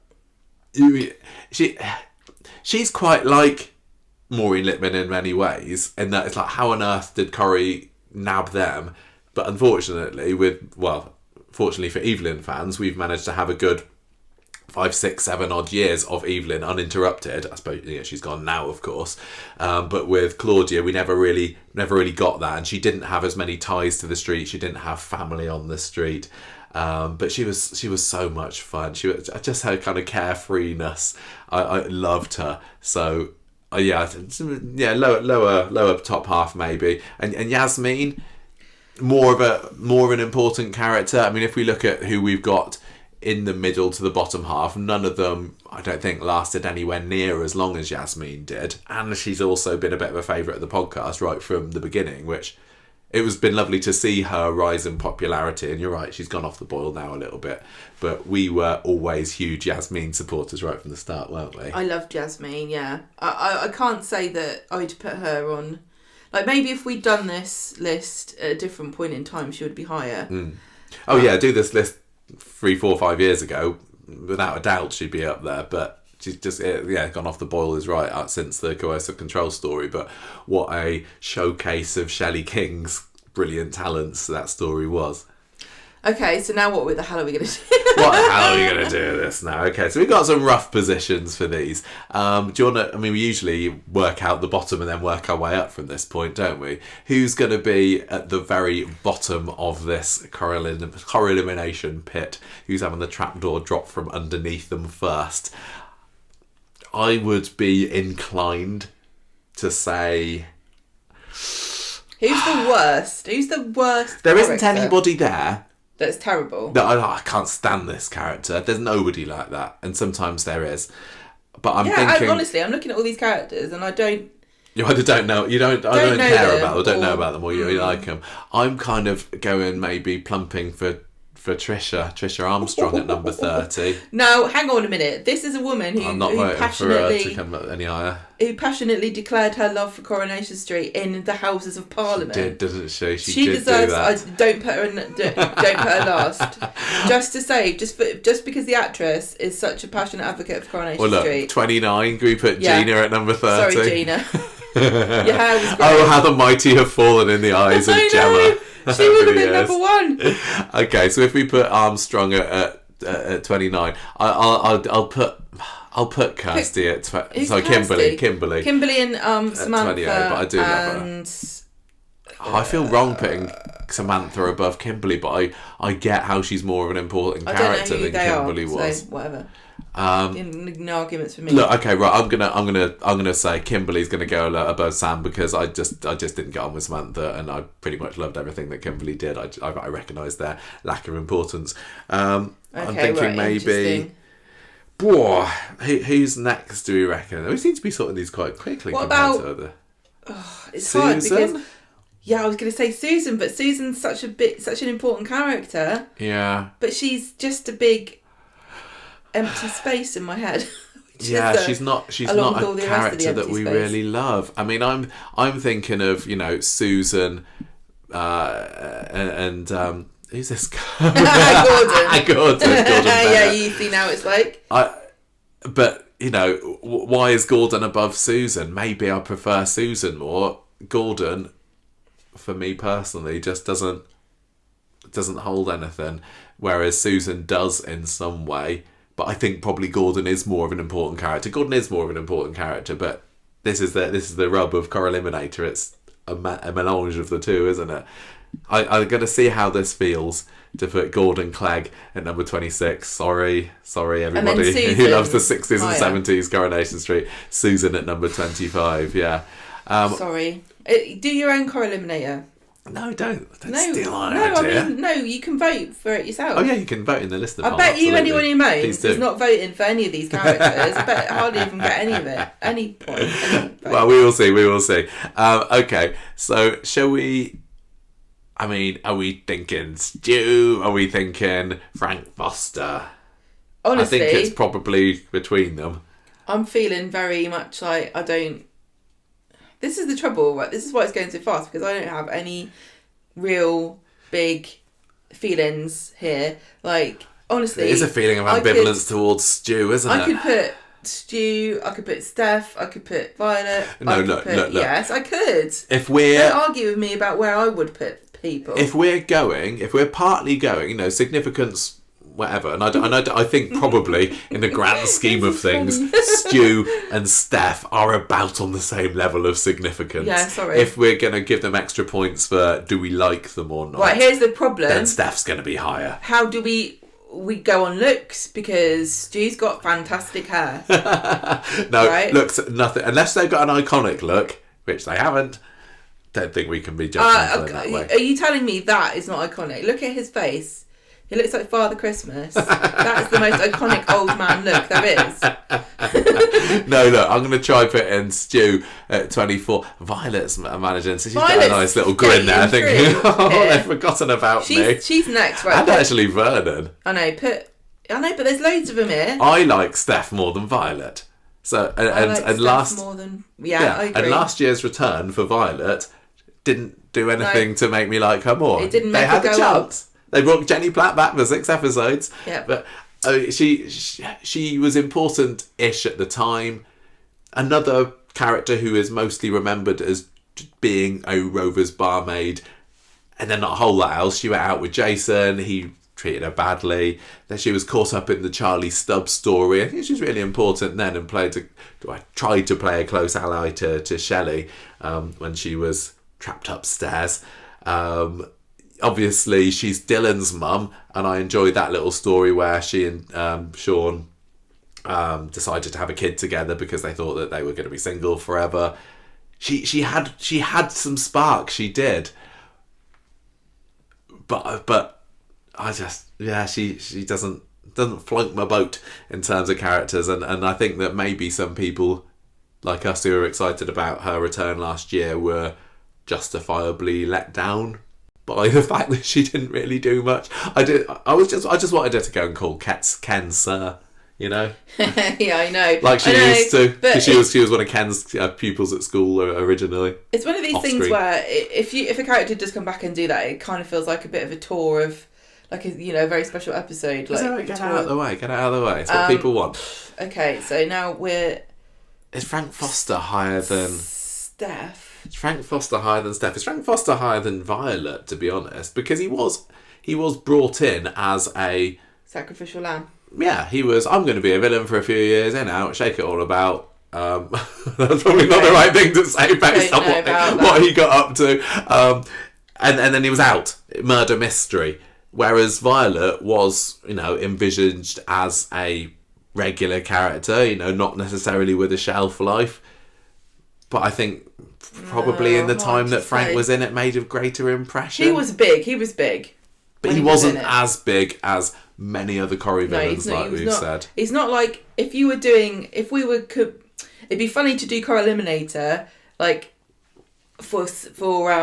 She's quite like Maureen Lipman in many ways, in that it's like, how on earth did Corrie nab them? But unfortunately, fortunately for Evelyn fans, we've managed to have a good 5, 6, 7 odd years of Evelyn uninterrupted. I suppose she's gone now, of course. But with Claudia, we never really got that, and she didn't have as many ties to the street. She didn't have family on the street. But she was so much fun. She was just her kind of carefreeness. I loved her. So lower top half maybe. And Yasmin, more of an important character. I mean, if we look at who we've got in the middle to the bottom half, none of them, I don't think, lasted anywhere near as long as Yasmin did. And she's also been a bit of a favourite of the podcast right from the beginning, which it was been lovely to see her rise in popularity. And you're right, she's gone off the boil now a little bit. But we were always huge Yasmin supporters right from the start, weren't we? I loved Yasmin, yeah. I can't say that I'd put her on... Like, maybe if we'd done this list at a different point in time, she would be higher. Oh, yeah, do this list 3, 4, 5 years ago. Without a doubt, she'd be up there. But she's just, gone off the boil is right since the coercive control story. But what a showcase of Shelley King's brilliant talents that story was. Okay, so now what the hell are we going to do? What the hell are we going to do with this now? Okay, so we've got some rough positions for these. Do you want to, I mean, we usually work out the bottom and then work our way up from this point, don't we? Who's going to be at the very bottom of this Corrielimination pit? Who's having the trapdoor drop from underneath them first? I would be inclined to say... Who's the worst? Who's the worst There isn't anybody there. That's terrible. No, I can't stand this character. There's nobody like that. And sometimes there is. But I'm thinking... honestly, I'm looking at all these characters and I don't... You either don't know... I don't care about them or don't know about them or you like them. I'm kind of going maybe plumping for Trisha Armstrong at number 30. No, hang on a minute. This is a woman who, I'm not voting for her to come up any higher. Who passionately declared her love for Coronation Street in the Houses of Parliament. She did, doesn't she? She did deserves. Do that. Don't put her last. Just to say, just because the actress is such a passionate advocate for Coronation Street. 29. Can we put Gina at number 30? Sorry, Gina. Your hair was great. Oh, how the mighty have fallen in the eyes of Gemma. She would have been number 1. Okay, so if we put Armstrong at 29, I'll put Kirsty at Kimberly and Samantha 28, but I do love her. I feel wrong putting Samantha above Kimberly, but I get how she's more of an important character than Kimberly was. So whatever. No arguments for me. Look, okay, right. I'm gonna say Kimberly's gonna go above Sam because I just didn't get on with Samantha, and I pretty much loved everything that Kimberly did. I recognised their lack of importance. I'm thinking maybe. Whoa, who's next? Do we reckon? We seem to be sorting these quite quickly. What about? It's Susan? Hard because. Yeah, I was going to say Susan, but Susan's such an important character. Yeah. But she's just a big empty space in my head. Yeah, she's not a character that we really love. I mean, I'm thinking of, Susan and who's this guy? Gordon. Yeah, you see now it's like. But why is Gordon above Susan? Maybe I prefer Susan more. Gordon, for me personally, just doesn't hold anything, whereas Susan does in some way. But I think probably Gordon is more of an important character. But this is the rub of Corrieliminator. It's a melange of the two, isn't it? I'm going to see how this feels to put Gordon Clegg at number 26. Sorry everybody who loves the 60s and 70s Coronation Street. Susan at number 25, yeah. Sorry. Do your own Corrieliminator. No, don't steal our idea. No, you can vote for it yourself. Oh yeah, you can vote in the listener poll. I bet you anyone who moans is not voting for any of these characters. I bet hardly even get any of it. Any point. Well, we will see. Okay, so shall we... I mean, are we thinking Stu? Are we thinking Frank Foster? Honestly, I think it's probably between them. I'm feeling very much like I don't... This is the trouble, right? This is why it's going so fast, because I don't have any real big feelings here. Like, honestly... There is a feeling of ambivalence towards Stu, isn't it? I could put Stu, I could put Steph, I could put Violet. Look. Yes, I could. Don't argue with me about where I would put people. If we're partly going, significance... whatever, and I think probably in the grand scheme of things, Stu and Steph are about on the same level of significance. Yeah, sorry. If we're going to give them extra points for do we like them or not, right? Here's the problem. Then Steph's going to be higher. How do we go on looks? Because Stu's got fantastic hair. No, right? Looks nothing unless they've got an iconic look, which they haven't. Don't think we can be judgmental in that way. Are you telling me that is not iconic? Look at his face. He looks like Father Christmas. That is the most iconic old man look there is. No, look, I'm going to try put in Stu at 24. Violet's managing, so she's got a nice little grin there, thinking, they've forgotten about me. She's next, right? And actually Vernon. I know, but there's loads of them here. I like Steph more than Violet. So and last more than I agree. And last year's return for Violet didn't do anything to make me like her more. It didn't make her go chance. Up. They brought Jenny Platt back for 6 episodes. Yeah. But she was important-ish at the time. Another character who is mostly remembered as being a Rover's barmaid. And then not a whole lot else. She went out with Jason. He treated her badly. Then she was caught up in the Charlie Stubbs story. I think she was really important then and tried to play a close ally to Shelley when she was trapped upstairs. Obviously, she's Dylan's mum, and I enjoyed that little story where she and Sean decided to have a kid together because they thought that they were going to be single forever. She had some spark, she did, but I just she doesn't float my boat in terms of characters, and I think that maybe some people like us who were excited about her return last year were justifiably let down by the fact that she didn't really do much. I just wanted her to go and call Ken Sir, Yeah, I know. Like she used to, because she was one of Ken's pupils at school originally. It's one of these things where if a character does come back and do that, it kind of feels like a bit of a tour of like a very special episode. Like, get out of the way. It's what people want. Okay, so now Is Frank Foster higher than Steph? Is Frank Foster higher than Steph? Is Frank Foster higher than Violet, to be honest? Because he was brought in as a sacrificial lamb. Yeah, he was. I'm going to be a villain for a few years, in out, shake it all about. That's probably not the right thing to say based on what he got up to. And then he was out. Murder mystery. Whereas Violet was, envisaged as a regular character, not necessarily with a shelf life. But I think probably in the time that Frank was in it made a greater impression. He was big. But he wasn't as big as many other Corrie villains, we've said. He's not like, it'd be funny to do Corrieliminator, like, for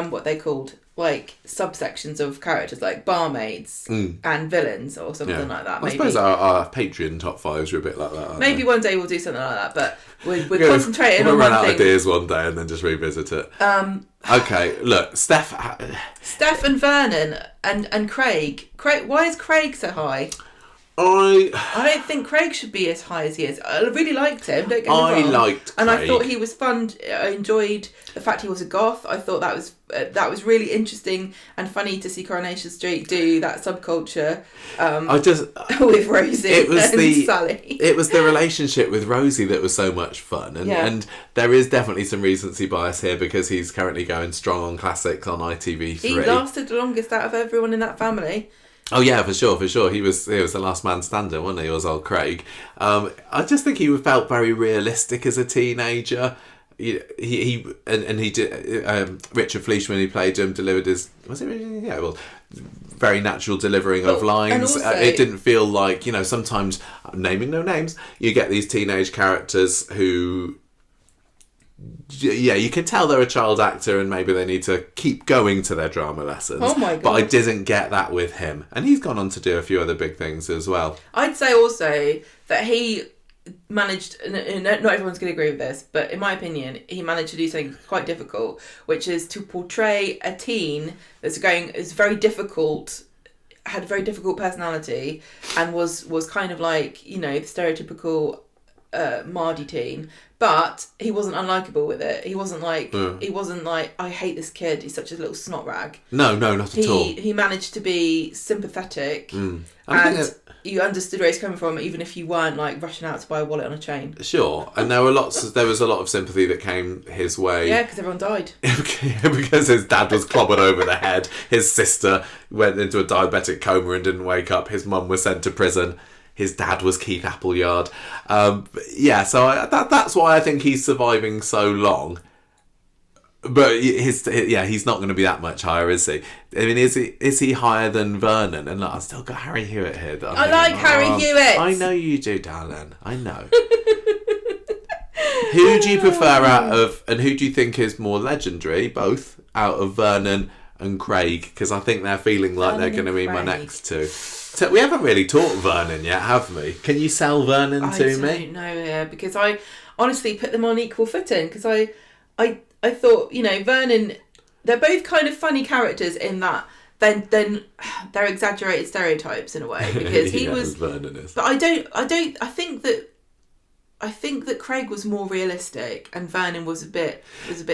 what they called, like, subsections of characters, like barmaids and villains or something like that. I suppose our Patreon top fives are a bit like that, aren't maybe they? one day we'll do something like that, but we're concentrating on one thing. We'll run out of ideas one day and then just revisit it. Okay, look, Steph and Vernon and Craig. Why is Craig so high? I don't think Craig should be as high as he is. I really liked him, don't get me wrong. I liked Craig. And I thought he was fun. I enjoyed the fact he was a goth. I thought that was really interesting and funny to see Coronation Street do that subculture with Rosie and Sally. It was the relationship with Rosie that was so much fun. And there is definitely some recency bias here because he's currently going strong on classics on ITV3. He lasted the longest out of everyone in that family. Oh yeah, for sure. He was the last man standing, wasn't he? Was old Craig. I just think he felt very realistic as a teenager. He did. Richard Fleischman, he played him, delivered his. Was it? Yeah, well, very natural delivering of lines. Also, it didn't feel like sometimes, naming no names, you get these teenage characters who. Yeah, you can tell they're a child actor and maybe they need to keep going to their drama lessons. Oh my God. But I didn't get that with him. And he's gone on to do a few other big things as well. I'd say also that he managed, and not everyone's going to agree with this, but in my opinion, he managed to do something quite difficult, which is to portray a teen is very difficult, had a very difficult personality, and was kind of like, the stereotypical Mardy teen, but he wasn't unlikable with it. He wasn't like I hate this kid, he's such a little snot rag. No, not at all. He managed to be sympathetic and you understood where he's coming from, even if you weren't like rushing out to buy a wallet on a chain. Sure, and there was a lot of sympathy that came his way. Yeah, because everyone died. Because his dad was clobbered over the head. His sister went into a diabetic coma and didn't wake up. His mum was sent to prison. His dad was Keith Appleyard. So that's why I think he's surviving so long. But he's not going to be that much higher, is he? I mean, is he higher than Vernon? And look, I've still got Harry Hewitt here. I like Harry Hewitt. I know you do, darling. I know. Who do you prefer and who do you think is more legendary, both, out of Vernon and Craig? Because I think they're feeling like they're going to be my next two. So we haven't really taught Vernon yet, have we? Can you sell Vernon to me? I don't know, because I honestly put them on equal footing, because I thought, Vernon, they're both kind of funny characters in that then they're exaggerated stereotypes in a way, because he was Vernon is. But I think that Craig was more realistic and Vernon was a bit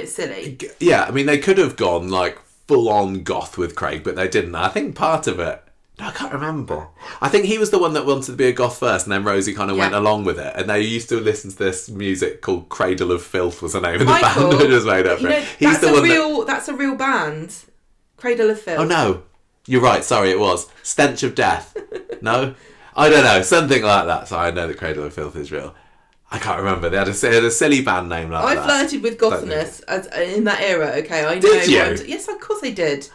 silly. Yeah, I mean they could have gone like full on goth with Craig, but they didn't. I think part of it, I can't remember. I think he was the one that wanted to be a goth first, and then Rosie kind of went along with it. And they used to listen to this music called Cradle of Filth, was the name of the band that was made up for it. That's a real band. Cradle of Filth. Oh no, you're right. Sorry, it was Stench of Death. No, I don't know, something like that. So I know that Cradle of Filth is real. I can't remember. They had a silly band name like that. I flirted with gothness in that era. Okay, I know. Did you? Yes, of course I did.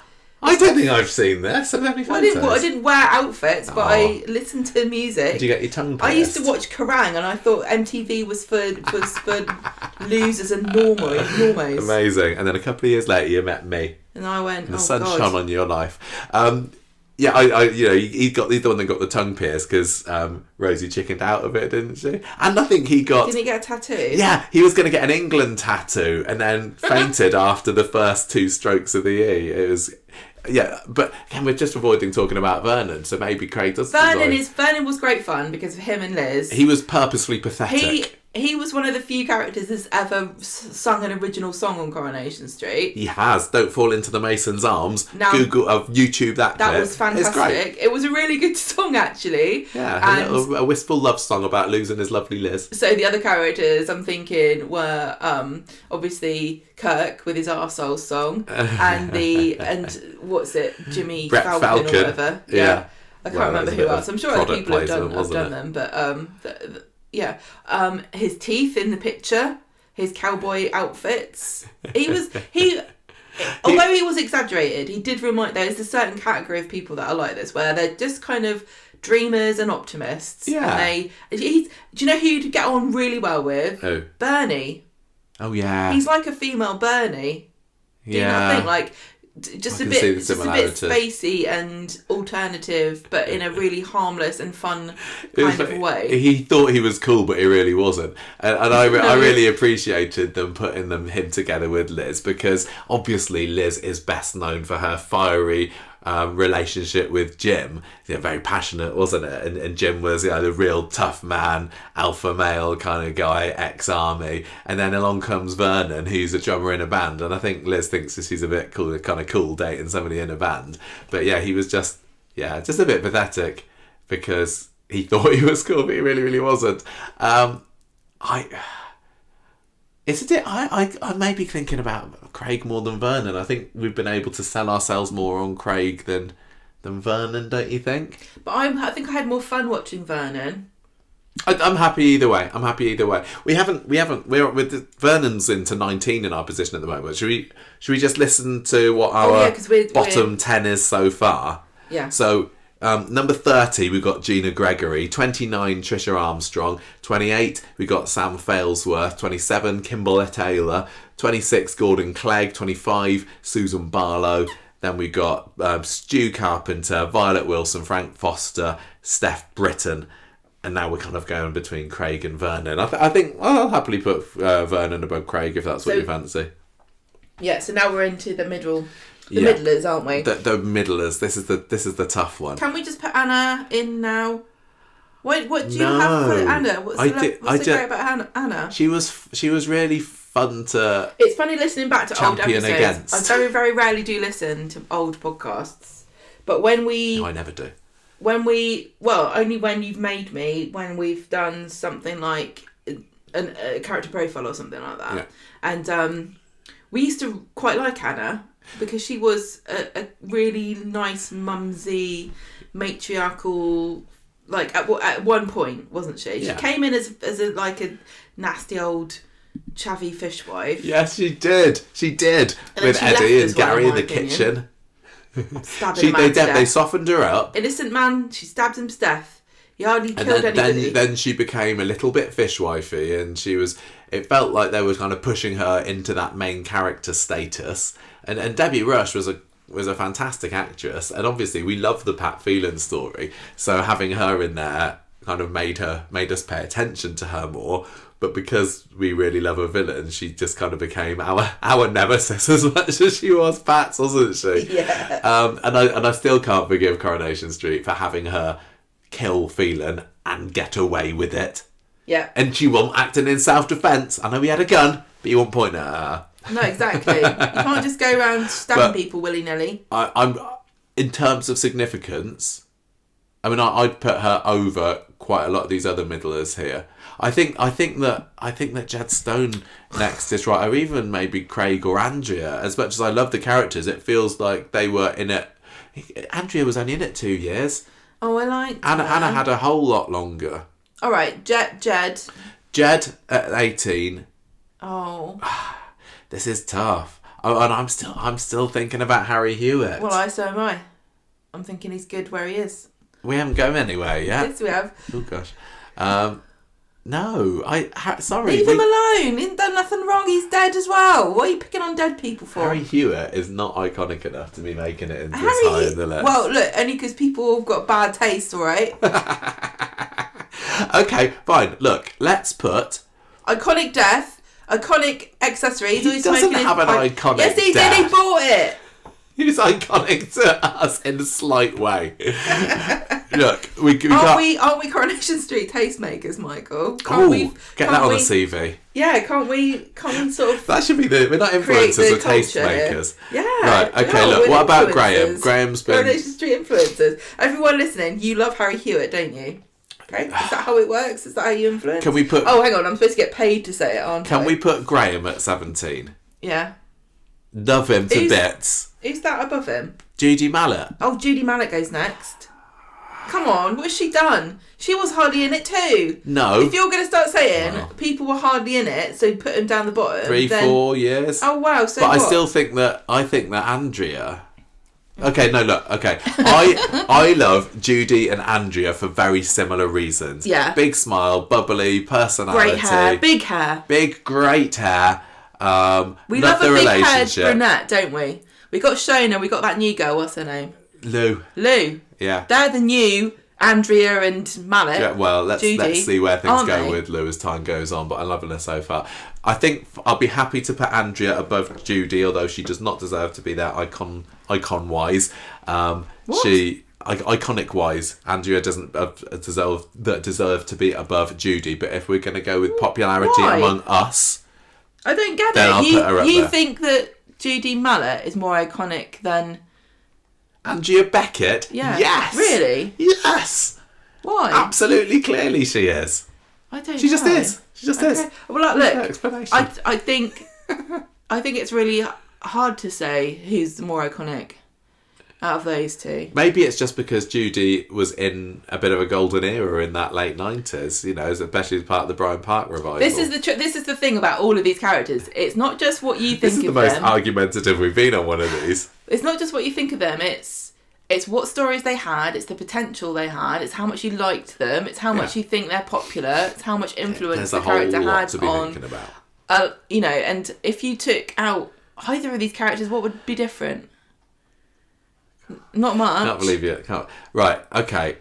I don't think I've seen this. I didn't wear outfits, but I listened to music. Did you get your tongue pierced? I used to watch Kerrang, and I thought MTV was for losers and normos. Amazing. And then a couple of years later, you met me. And I went, and the sun shone on your life. He's the one that got the tongue pierced because Rosie chickened out of it, didn't she? And I think didn't he get a tattoo? Yeah, he was going to get an England tattoo and then fainted after the first two strokes of the E. It was. Yeah, but again, we're just avoiding talking about Vernon, so maybe Craig does. Vernon was great fun because of him and Liz. He was purposefully pathetic. He was one of the few characters that's ever sung an original song on Coronation Street. He has. Don't fall into the Mason's arms. Now, YouTube that clip. That was fantastic. It's great. It was a really good song, actually. Yeah, a wistful love song about losing his lovely Liz. So the other characters I'm thinking were obviously Kirk with his arsehole song and what's it, Jimmy Brett Falcon or whatever. Yeah. I can't remember who else. I'm sure other people have done them, but Yeah. His teeth in the picture, his cowboy outfits. Although he was exaggerated, he did remind... There's a certain category of people that are like this, where they're just kind of dreamers and optimists. Yeah. And do you know who you'd get on really well with? Who? Bernie. Oh, yeah. He's like a female Bernie. Do you not think? Like, just a bit spacey and alternative, but in a really harmless and fun kind of way. He thought he was cool, but he really wasn't. And I really appreciated them putting him together with Liz, because obviously Liz is best known for her fiery relationship with Jim. Very passionate, wasn't it? And Jim was the real tough man, alpha male kind of guy, ex-army. And then along comes Vernon, who's a drummer in a band. And I think Liz thinks that she's a bit cool, kind of cool dating somebody in a band. But yeah, he was just a bit pathetic, because he thought he was cool, but he really, really wasn't. I may be thinking about Craig more than Vernon. I think we've been able to sell ourselves more on Craig than Vernon, don't you think? But I think I had more fun watching Vernon. I'm happy either way. We're with Vernon's into 19 in our position at the moment. Should we just listen to what our bottom 10 is so far? Yeah. So number 30, we've got Gina Gregory. 29, Trisha Armstrong. 28, we got Sam Failsworth. 27, Kimberly Taylor. 26, Gordon Clegg. 25, Susan Barlow. Then we got Stu Carpenter, Violet Wilson, Frank Foster, Steph Britton. And now we're kind of going between Craig and Vernon. I think I'll happily put Vernon above Craig if that's what you fancy. Yeah, so now we're into the middle. Middlers, aren't we? The middlers. This is the tough one. Can we just put Anna in now? What do you have for Anna? What's so great about Anna? She was really fun to. It's funny listening back to old episodes. Against. I very, very rarely do listen to old podcasts, but when No, I never do. Only when you've made me, when we've done something like a character profile or something like that. Yeah. And we used to quite like Anna, because she was a really nice, mumsy, matriarchal, like at one point, wasn't she? Yeah. She came in as a nasty old chavvy fishwife. Yes, she did. With Eddie and Gary in the kitchen. Stabbing him to death. They softened her up. Innocent man, she stabbed him to death. He hardly killed anybody. Then she became a little bit fishwifey, and it felt like they were kind of pushing her into that main character status. And Debbie Rush was a fantastic actress, and obviously we love the Pat Phelan story, so having her in there kind of made us pay attention to her more. But because we really love a villain, she just kind of became our nemesis as much as she was Pat's, wasn't she? Yeah. And I still can't forgive Coronation Street for having her kill Phelan and get away with it. Yeah. And she wasn't acting in self-defence. I know he had a gun, but you won't point at her. No, exactly. You can't just go around stabbing people willy-nilly. I'm in terms of significance, I mean, I'd put her over quite a lot of these other middlers here. I think that Jed Stone next is right, or even maybe Craig or Andrea. As much as I love the characters, it feels like they were in it. Andrea was only in it 2 years. Oh, I like Anna had a whole lot longer. All right, Jed at 18. Oh, this is tough. Oh, and I'm still thinking about Harry Hewitt. Well, so am I. I'm thinking he's good where he is. We haven't gone anywhere yet. Yes, we have. Oh gosh. No, sorry. Leave him alone. He's done nothing wrong. He's dead as well. What are you picking on dead people for? Harry Hewitt is not iconic enough to be making it into this high in the list. Well, look, only because people have got bad taste, all right? Okay, fine. Look, let's put iconic death, iconic accessories. He doesn't have an iconic death. Yes, he did. He bought it. He's iconic to us in a slight way. Look, aren't we Coronation Street tastemakers, Michael? Get that on the CV. Yeah, can't we sort of... That should be we're not influencers, we're tastemakers. Yeah. Right, okay, look, what about Graham? Graham's been... Coronation Street influencers. Everyone listening, you love Harry Hewitt, don't you? Okay, is that how it works? Is that how you influence? Can we put... Oh, hang on, I'm supposed to get paid to say it, aren't I? Can we put Graham at 17? Yeah. Love him to bits. Who's that above him? Judy Mallet. Oh, Judy Mallet goes next. Come on, what's she done? She was hardly in it too. No. If you're going to start saying people were hardly in it, so put them down the bottom. 3-4 years. Oh wow! So but what? I still think that Andrea. Okay, no, look, okay. I love Judy and Andrea for very similar reasons. Yeah. Big smile, bubbly, personality. Great hair, big hair. Big, great hair. We love a big-haired brunette, don't we? We got Shona, we got that new girl, what's her name? Lou. Yeah. They're the new Andrea and Mallet. Yeah, well, let's see where things go they? with Lou as time goes on, but I'm loving her so far. I think I'll be happy to put Andrea above Judy, although she does not deserve to be there icon-wise. Iconic-wise, Andrea doesn't deserve to be above Judy, but if we're going to go with popularity among us... I don't get then it. I'll put her up you there. think that Judy Mallet is more iconic than... Andrea Beckett? Yeah. Yes! Really? Yes! Why? Absolutely, clearly she is. I don't know. She just is. She just is. Well, look, no explanation. I think it's really hard to say who's the more iconic out of those two. Maybe it's just because Judy was in a bit of a golden era in that late 90s, you know, especially as part of the Brian Park revival. This is the thing about all of these characters. It's not just what you think of them. This is the most argumentative we've been on one of these. It's not just what you think of them. It's what stories they had. It's the potential they had. It's how much you liked them. It's how much you think they're popular. It's how much influence the character had on. There's a whole lot to be thinking about. You know, and if you took out either of these characters, what would be different? Not much. I can't believe you. Right, okay.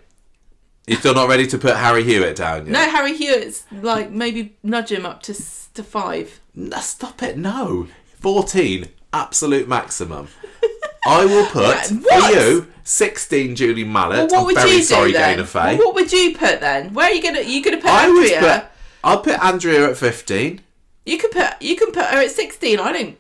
You're still not ready to put Harry Hewitt down yet? No, Harry Hewitt's like maybe nudge him up to 5. No, stop it, no. 14, absolute maximum. I will put, for you, 16 Julie Mallet. Well, what I'm would very you sorry, do then? Dana Faye. Well, what would you put then? Where are you gonna put Andrea? I'll put Andrea at 15. You can put her at 16. I don't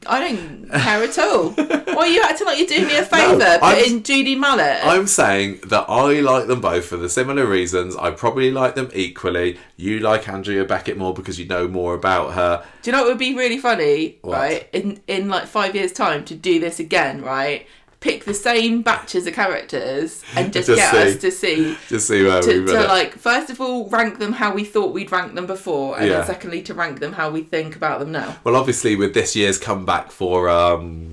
care at all. Why are you acting like you're doing me a favour putting Judy Mallet? I'm saying that I like them both for the similar reasons. I probably like them equally. You like Andrea Beckett more because you know more about her. Do you know what would be really funny? What? Right, in like 5 years' time to do this again, right? Pick the same batches of characters and just get us to see where we to like first of all rank them how we thought we'd rank them before, and then secondly to rank them how we think about them now. Well, obviously with this year's comeback for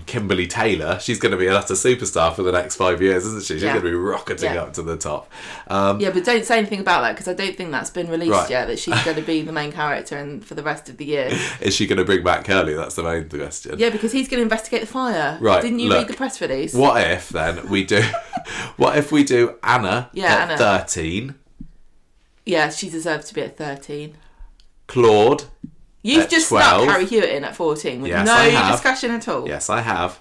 Kimberly Taylor, she's going to be an utter superstar for the next 5 years, isn't she? She's going to be rocketing up to the top. Yeah, but don't say anything about that because I don't think that's been released yet, that she's going to be the main character and for the rest of the year. Is she going to bring back Curly? That's the main question. Yeah, because he's going to investigate the fire. Right. Didn't you read the press release? What if then we do? What if we do Anna at Anna. 13? Yeah, she deserves to be at 13. Claude. You've just 12. stuck Harry Hewitt in at 14 with discussion at all. Yes, I have.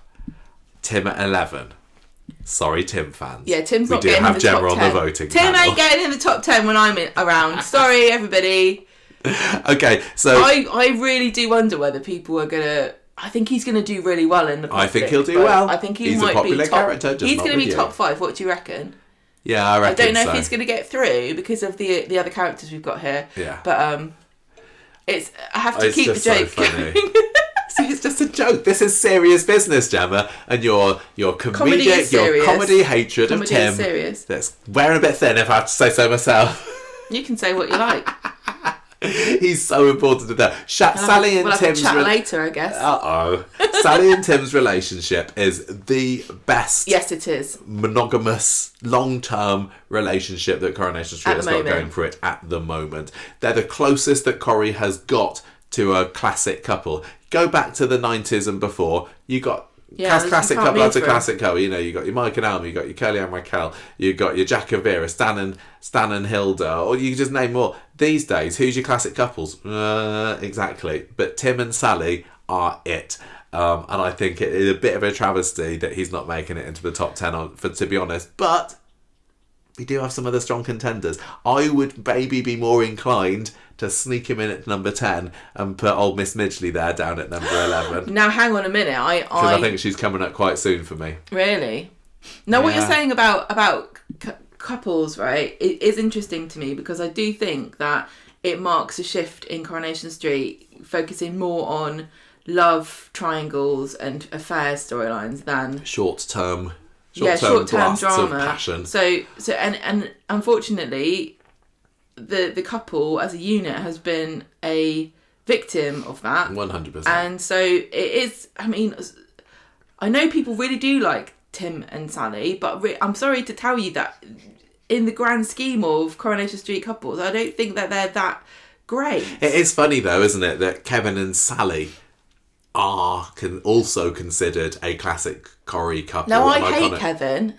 Tim at 11. Sorry, Tim fans. Yeah, Tim's not getting in the top 10. We do have Gemma on the voting Tim panel. ain't getting in the top 10 when I'm around. Sorry, everybody. Okay, so I really do wonder whether people are gonna. I think he's gonna do really well in the. I think he'll do well. I think he's might a popular be top, character. He's gonna be top 5. What do you reckon? Yeah, I reckon. I don't know so. if he's gonna get through because of the other characters we've got here. Yeah, but it's I have to keep the joke so going. See, it's just a joke. This is serious business, Gemma, and your comedic, your comedy hatred of Tim. Is serious. That's wearing a bit thin, if I have to say so myself. You can say what you like. He's so important to that. Sally and Tim's chat later, I guess. Sally and Tim's relationship is the best. Yes, it is. Monogamous, long-term relationship that Coronation Street has got going for it at the moment. They're the closest that Corrie has got to a classic couple. Go back to the 90s and before. You got classic couple after classic couple. You know, you got your Mike and Alma, you got your Curly and Raquel, you got your Jack and Vera, Stan and Hilda, or you just name more. These days, who's your classic couples? Exactly. But Tim and Sally are it. And I think it is a bit of a travesty that he's not making it into the top 10, to be honest. But we do have some other strong contenders. I would maybe be more inclined to sneak him in at number 10 and put old Miss Midgley there down at number 11. Now, hang on a minute. Because I think she's coming up quite soon for me. Really? Now, what you're saying about couples, right, it is interesting to me because I do think that it marks a shift in Coronation Street, focusing more on love triangles and affair storylines than short-term short-term blasts drama. of passion. So and unfortunately, the couple as a unit has been a victim of that. 100%. And so it is. I mean, I know people really do like Tim and Sally, but I'm sorry to tell you that in the grand scheme of Coronation Street couples, I don't think that they're that great. It is funny though, isn't it, that Kevin and Sally are also considered a classic Corrie couple. No, I hate Kevin.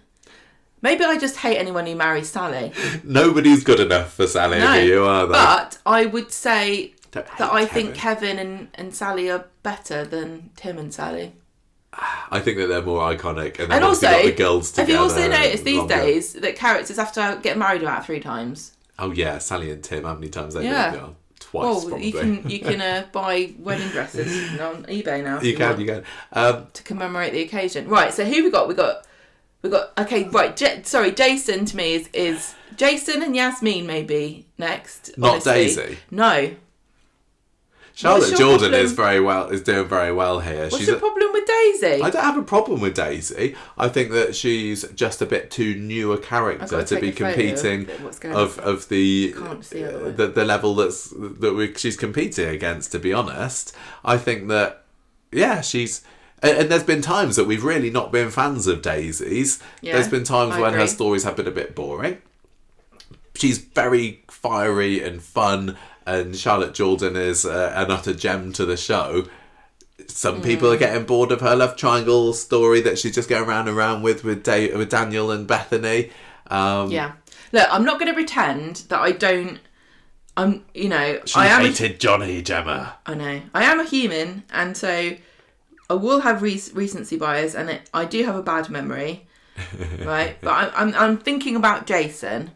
Maybe I just hate anyone who marries Sally. Nobody's good enough for Sally over you, are they? But I would say that I think Kevin and Sally are better than Tim and Sally. I think that they're more iconic, and also got the girls together. Have you also noticed these days that characters have to get married about 3 times? Oh yeah, Sally and Tim. How many times they go? Twice, probably. You can buy wedding dresses on eBay now. You can. To commemorate the occasion. Right. So who we got? We got. Okay. Right. Sorry. Jason to me is Jason and Yasmin maybe next. Not honestly. Daisy. No. Charlotte Jordan is doing very well here. What's your problem with Daisy? I don't have a problem with Daisy. I think that she's just a bit too new a character to be competing of the level she's competing against. To be honest, I think that she's. And there's been times that we've really not been fans of Daisy's. Yeah, there's been times when her stories have been a bit boring. She's very fiery and fun. And Charlotte Jordan is an utter gem to the show. Some people are getting bored of her love triangle story that she's just going round and round with Daniel and Bethany. Look, I'm not going to pretend that I don't. She hated Johnny, Gemma. I know. I am a human, and so I will have recency bias, and I do have a bad memory, right? But I'm thinking about Jason.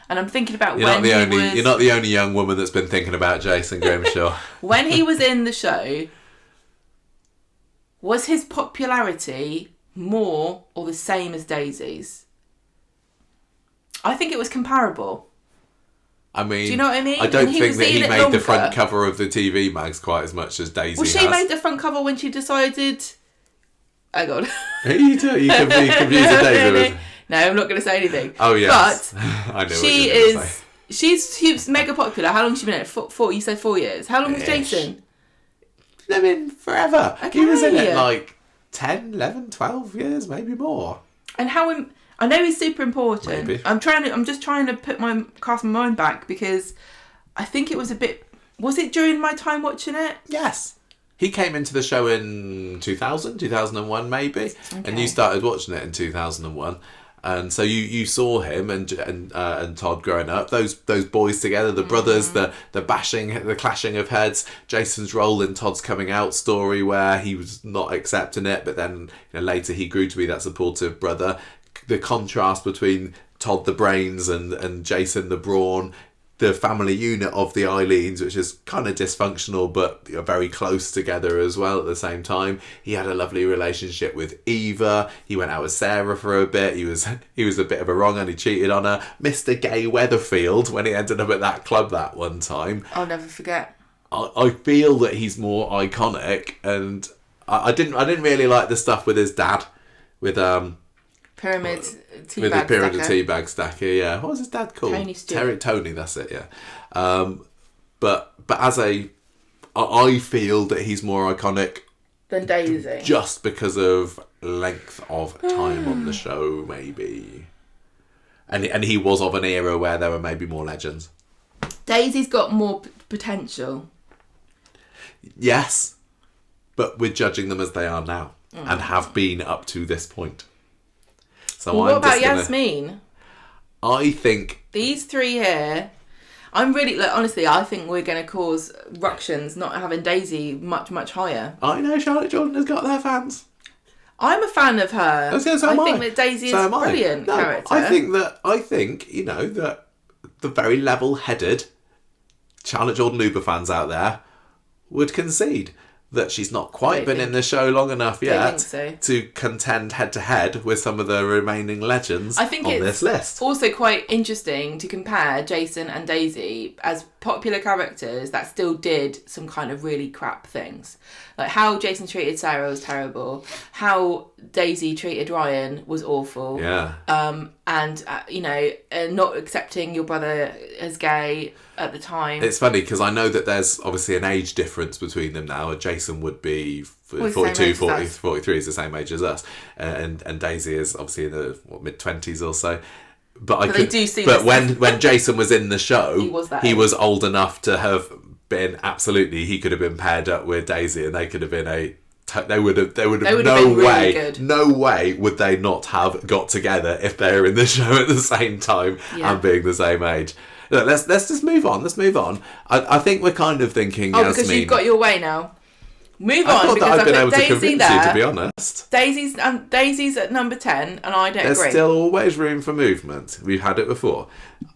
And I'm thinking about you're not the only young woman that's been thinking about Jason Grimshaw. When he was in the show, was his popularity more or the same as Daisy's? I think it was comparable. I mean, do you know what I mean? I don't think that he made the front cover of the TV mags quite as much as Daisy has. Well, she made the front cover when she decided... Oh, God. You do. You can be confused with Daisy. No, I'm not going to say anything. Oh, yes. But I know she is. She's mega popular. How long has she been in it? 4, you said 4 years. How long was Jason? I mean, forever. Okay. He was in it like 10, 11, 12 years, maybe more. And I know he's super important. Maybe. I'm just trying to cast my mind back because I think it was a bit. Was it during my time watching it? Yes. He came into the show in 2001 maybe, okay. And you started watching it in 2001. And so you saw him and Todd growing up, those boys together, the brothers, the bashing, the clashing of heads, Jason's role in Todd's coming out story where he was not accepting it, but then later he grew to be that supportive brother. The contrast between Todd the brains and Jason the brawn, the family unit of the Eileens, which is kind of dysfunctional but very close together as well at the same time. He had a lovely relationship with Eva. He went out with Sarah for a bit. He was a bit of a wrong and he cheated on her. Mr. Gay Weatherfield, when he ended up at that club that one time. I'll never forget. I feel that he's more iconic, and I didn't really like the stuff with his dad, with Pyramid teabag stacker, yeah. What was his dad called? Tony Stewart. Tony, that's it, yeah. But I feel that he's more iconic than Daisy, just because of length of time on the show, maybe. And he was of an era where there were maybe more legends. Daisy's got more potential. Yes, but we're judging them as they are now and have been up to this point. So what about Yasmin? I think these 3 here. I'm really honestly. I think we're going to cause ructions not having Daisy much higher. I know Charlotte Jordan has got their fans. I'm a fan of her. I think that Daisy is a brilliant character. I think that the very level-headed Charlotte Jordan Uber fans out there would concede. that she's not quite been in the show long enough yet so. to contend head-to-head with some of the remaining legends on this list. Also quite interesting to compare Jason and Daisy as popular characters that still did some kind of really crap things. Like how Jason treated Sarah was terrible. How Daisy treated Ryan was awful. Yeah. And, not accepting your brother as gay at the time. It's funny because I know that there's obviously an age difference between them now. Jason would be 42, 43 is the same age as us. And Daisy is obviously in the mid-20s or so. But when Jason was in the show, he was old enough to have been he could have been paired up with Daisy, and they could have been no way would they not have got together if they were in the show at the same time and being the same age. Look, let's just move on. I think we're kind of thinking. Yasmin, because you've got your way now. Move on. I thought because I've been able Daisy to convince you, to be honest. Daisy at number 10, and I don't agree. There's still always room for movement. We've had it before.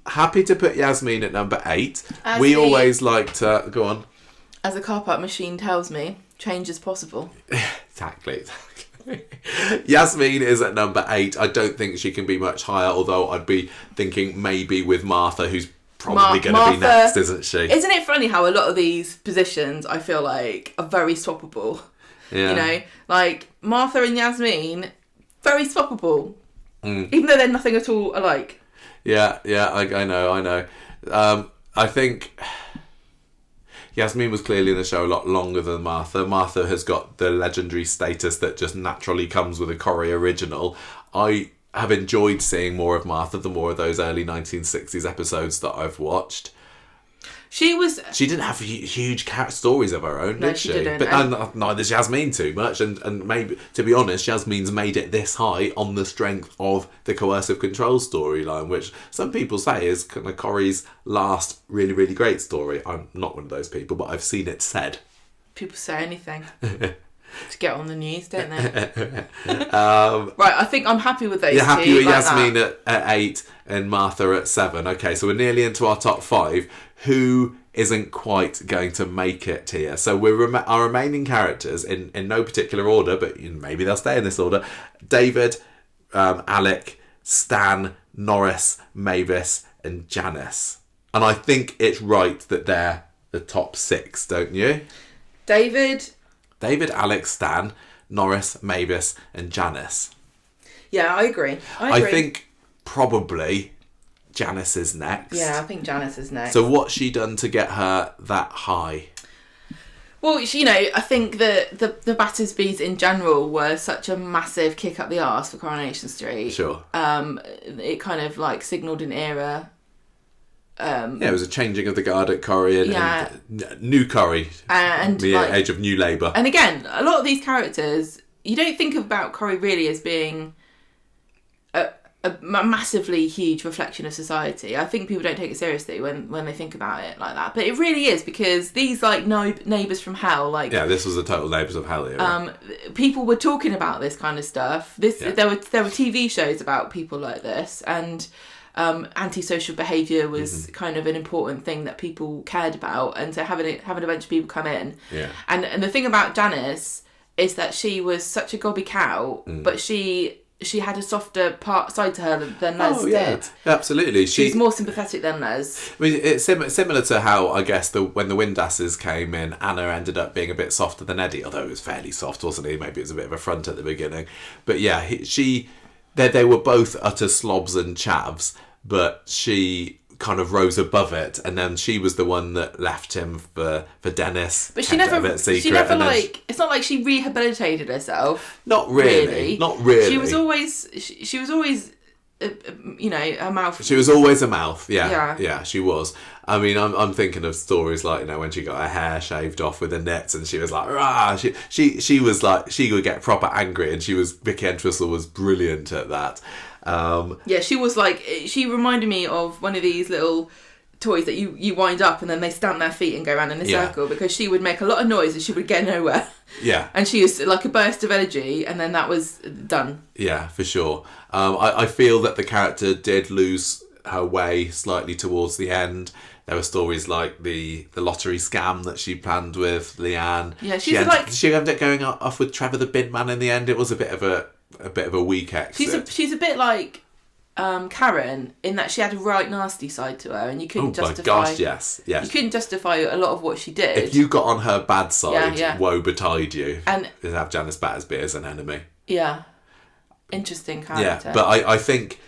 Happy to put Yasmin at number 8. We always like to go on. As the car park machine tells me, change is possible. Exactly. Yasmin is at number 8. I don't think she can be much higher, although I'd be thinking maybe with Martha, who's probably going to be next, isn't she? Isn't it funny how a lot of these positions I feel like are very swappable? Yeah. Like Martha and Yasmin, very swappable, even though they're nothing at all alike. Yeah, I know. I think Yasmin was clearly in the show a lot longer than Martha. Martha has got the legendary status that just naturally comes with a Corrie original. I have enjoyed seeing more of Martha the more of those early 1960s episodes that I've watched. She didn't have huge stories of her own, did she? Didn't. But neither's Yasmin too much. And maybe, to be honest, Yasmin's made it this high on the strength of the coercive control storyline, which some people say is kind of Corrie's last really, really great story. I'm not one of those people, but I've seen it said. People say anything. To get on the news, don't they? Right, I think I'm happy with those two. You're happy with Yasmin at 8 and Martha at 7. Okay, so we're nearly into our top 5. Who isn't quite going to make it here? So our remaining characters, in no particular order, but maybe they'll stay in this order. David, Alec, Stan, Norris, Mavis and Janice. And I think it's right that they're the top 6, don't you? David, Alex, Stan, Norris, Mavis and Janice. Yeah, I agree. I think probably Janice is next. Yeah, I think Janice is next. So what's she done to get her that high? Well, I think that the Battersbys in general were such a massive kick up the arse for Coronation Street. Sure. It kind of like signalled an era. It was a changing of the guard at Corrie and new Corrie and the age of New Labour. And again, a lot of these characters, you don't think about Corrie really as being a massively huge reflection of society. I think people don't take it seriously when they think about it like that, but it really is, because these like neighbours from hell, like this was the total neighbours of hell era. People were talking about this kind of stuff. There were TV shows about people like this, and antisocial behaviour was kind of an important thing that people cared about, and so having a bunch of people come in. Yeah. And the thing about Janice is that she was such a gobby cow, but she had a softer side to her than Les did. Absolutely. She's more sympathetic than Les. I mean, it's similar to how, I guess, when the Windasses came in, Anna ended up being a bit softer than Eddie, although it was fairly soft, wasn't he? Maybe it was a bit of a front at the beginning. But yeah, they were both utter slobs and chavs, but she kind of rose above it, and then she was the one that left him for Dennis. But she never it's not like she rehabilitated herself. Not really. She was always a mouth. She was always a mouth. Yeah, she was. I mean, I'm thinking of stories like, when she got her hair shaved off with the nets, and she was like, rah. She was like, she would get proper angry, and Vicky Entwistle was brilliant at that. She was like, she reminded me of one of these little toys that you wind up and then they stamp their feet and go around in a circle, because she would make a lot of noise and she would get nowhere. Yeah. And she was like a burst of energy, and then that was done. Yeah, for sure. I feel that the character did lose her way slightly towards the end. There were stories like the lottery scam that she planned with Leanne. Yeah, she ended up going off with Trevor the bin man in the end. It was a bit of a weak exit. She's a bit like Karen in that she had a right nasty side to her, and you couldn't justify. Oh my gosh, yes. You couldn't justify a lot of what she did. If you got on her bad side, woe betide you. And to have Janice Battersby as an enemy. Yeah, interesting character. Yeah, but I think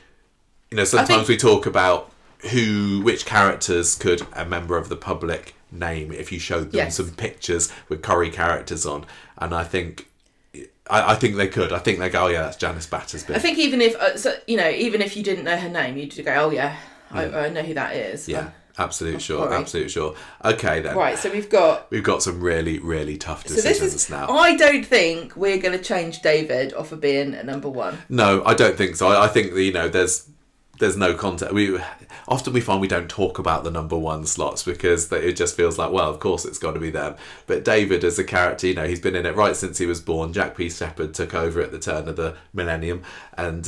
sometimes we talk about which characters could a member of the public name if you showed them some pictures with Corrie characters on, and I think they could. I think they go, oh yeah, that's Janice Battersby. I think even if even if you didn't know her name, you'd go, oh yeah, I know who that is. Yeah, absolute sure. Okay then. Right, so we've got some really, really tough decisions now. I don't think we're going to change David off of being a number one. No, I don't think so. I think there's no context. Often we find we don't talk about the number one slots because it just feels like, well, of course it's got to be them. But David as a character, he's been in it right since he was born. Jack P. Shepherd took over at the turn of the millennium and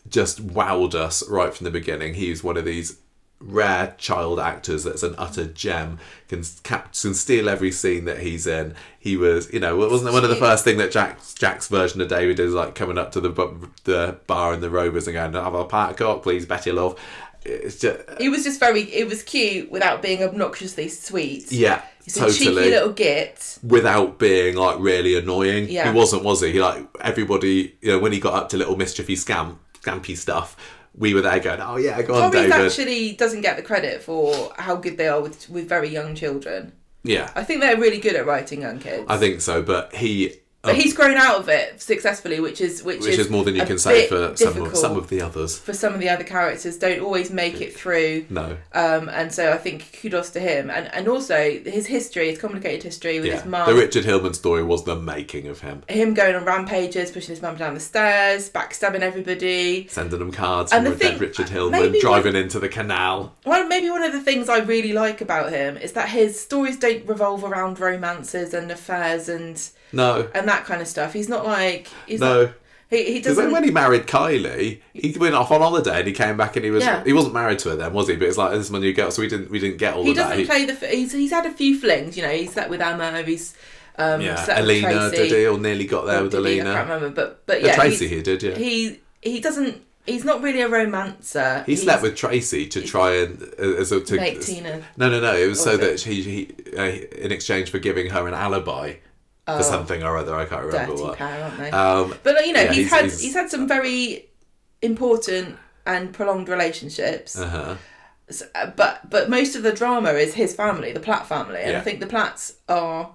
just wowed us right from the beginning. He's one of these rare child actors that's an utter gem, can steal every scene that he's in. He was, wasn't it one of the first thing that Jack's version of David is like coming up to the bar in the Rovers and going, have a part of cock, please, Betty love. It's just, it was cute without being obnoxiously sweet. Yeah, he's a cheeky little git without being like really annoying. Yeah. He wasn't, was he? Like everybody, when he got up to little mischiefy scampy stuff, we were there going, oh yeah, go on, David. Actually doesn't get the credit for how good they are with very young children. Yeah. I think they're really good at writing young kids. I think so, but he's grown out of it successfully, which is more than you can say for some of the others. For some of the other characters, don't always make it through. No. And so I think kudos to him, and also his complicated history with his mum. The Richard Hillman story was the making of him. Him going on rampages, pushing his mum down the stairs, backstabbing everybody, sending them cards from dead Richard Hillman, driving into the canal. Well, maybe one of the things I really like about him is that his stories don't revolve around romances and affairs and that kind of stuff. He's not like he doesn't. Because when he married Kylie, he went off on holiday and he came back and he wasn't married to her then, was he? But it's like, this is my new girl, so we didn't get all of that. He doesn't play he's had a few flings. He slept with Emma. He's Alina with Tracy. did he, or nearly got there with Alina? I can't remember, but yeah, Tracy he did. Yeah, he doesn't. He's not really a romancer. He slept with Tracy to try and to make Tina. No. It was so that he in exchange for giving her an alibi. For something or other, I can't remember dirty what. Pair, aren't they? But he's had some very important and prolonged relationships. Uh-huh. So, but most of the drama is his family, the Platt family, and I think the Platts are.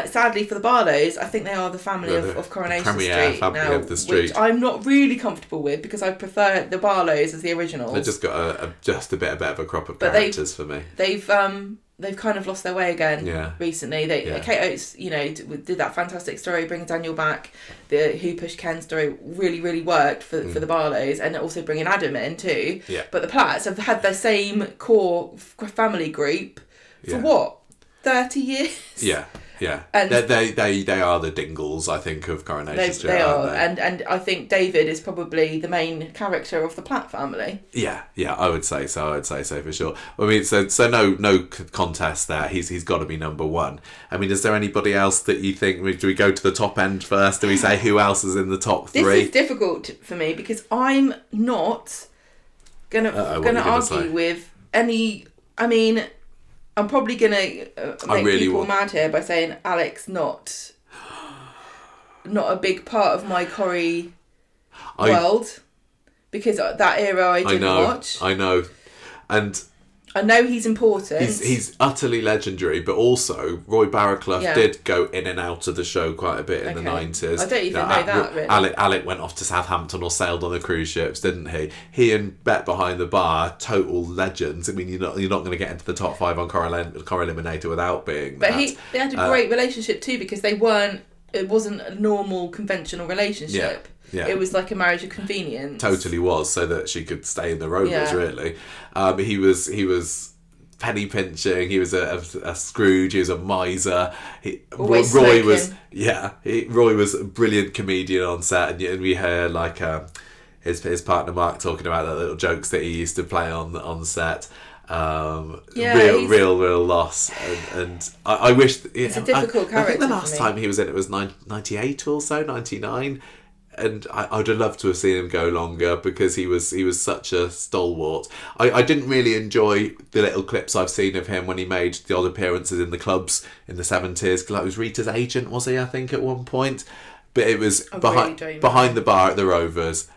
Sadly for the Barlows, I think they are the family of Coronation Street family now, of the street. which I'm not really comfortable with because I prefer the Barlows as the originals. They've just got a bit of a crop of characters for me. They've kind of lost their way again recently. Kate Oates, did that fantastic story, bringing Daniel back. The Who Pushed Ken story really, really worked for the Barlows, and also bringing Adam in too. Yeah. But the Platts have had their same core family group for 30 years? Yeah. Yeah, and they are the Dingles, I think, of Coronation Street. They are, and I think David is probably the main character of the Platt family. Yeah, I would say so. For sure. I mean, so no contest there. He's got to be number one. I mean, is there anybody else that you think? Do we go to the top end first? Do we say who else is in the top three? This is difficult for me because I'm not gonna argue with any. I mean. I'm probably going to make people mad here by saying Alex not a big part of my Corrie world because that era I didn't watch. I know. And I know he's important. He's utterly legendary, but also Roy Barraclough did go in and out of the show quite a bit in the 90s. I don't even know that, really. Alec went off to Southampton or sailed on the cruise ships, didn't he? He and Bet Behind the Bar, total legends. I mean, you're not going to get into the top 5 on Corrieliminator without being But they had a great relationship too because it wasn't a normal, conventional relationship. Yeah. It was like a marriage of convenience. Totally was, so that she could stay in the Rovers, really. He was penny pinching, he was a Scrooge, he was a miser. Roy was a brilliant comedian on set, and we heard like his partner Mark talking about the little jokes that he used to play on set. Real loss. And I wish... It's a difficult character. I think the last time he was in it was 98 or so, 99. And I'd have loved to have seen him go longer because he was such a stalwart. I didn't really enjoy the little clips I've seen of him when he made the odd appearances in the clubs in the 70s. Like, it was Rita's agent, was he, I think, at one point? But it was behind the bar at the Rovers.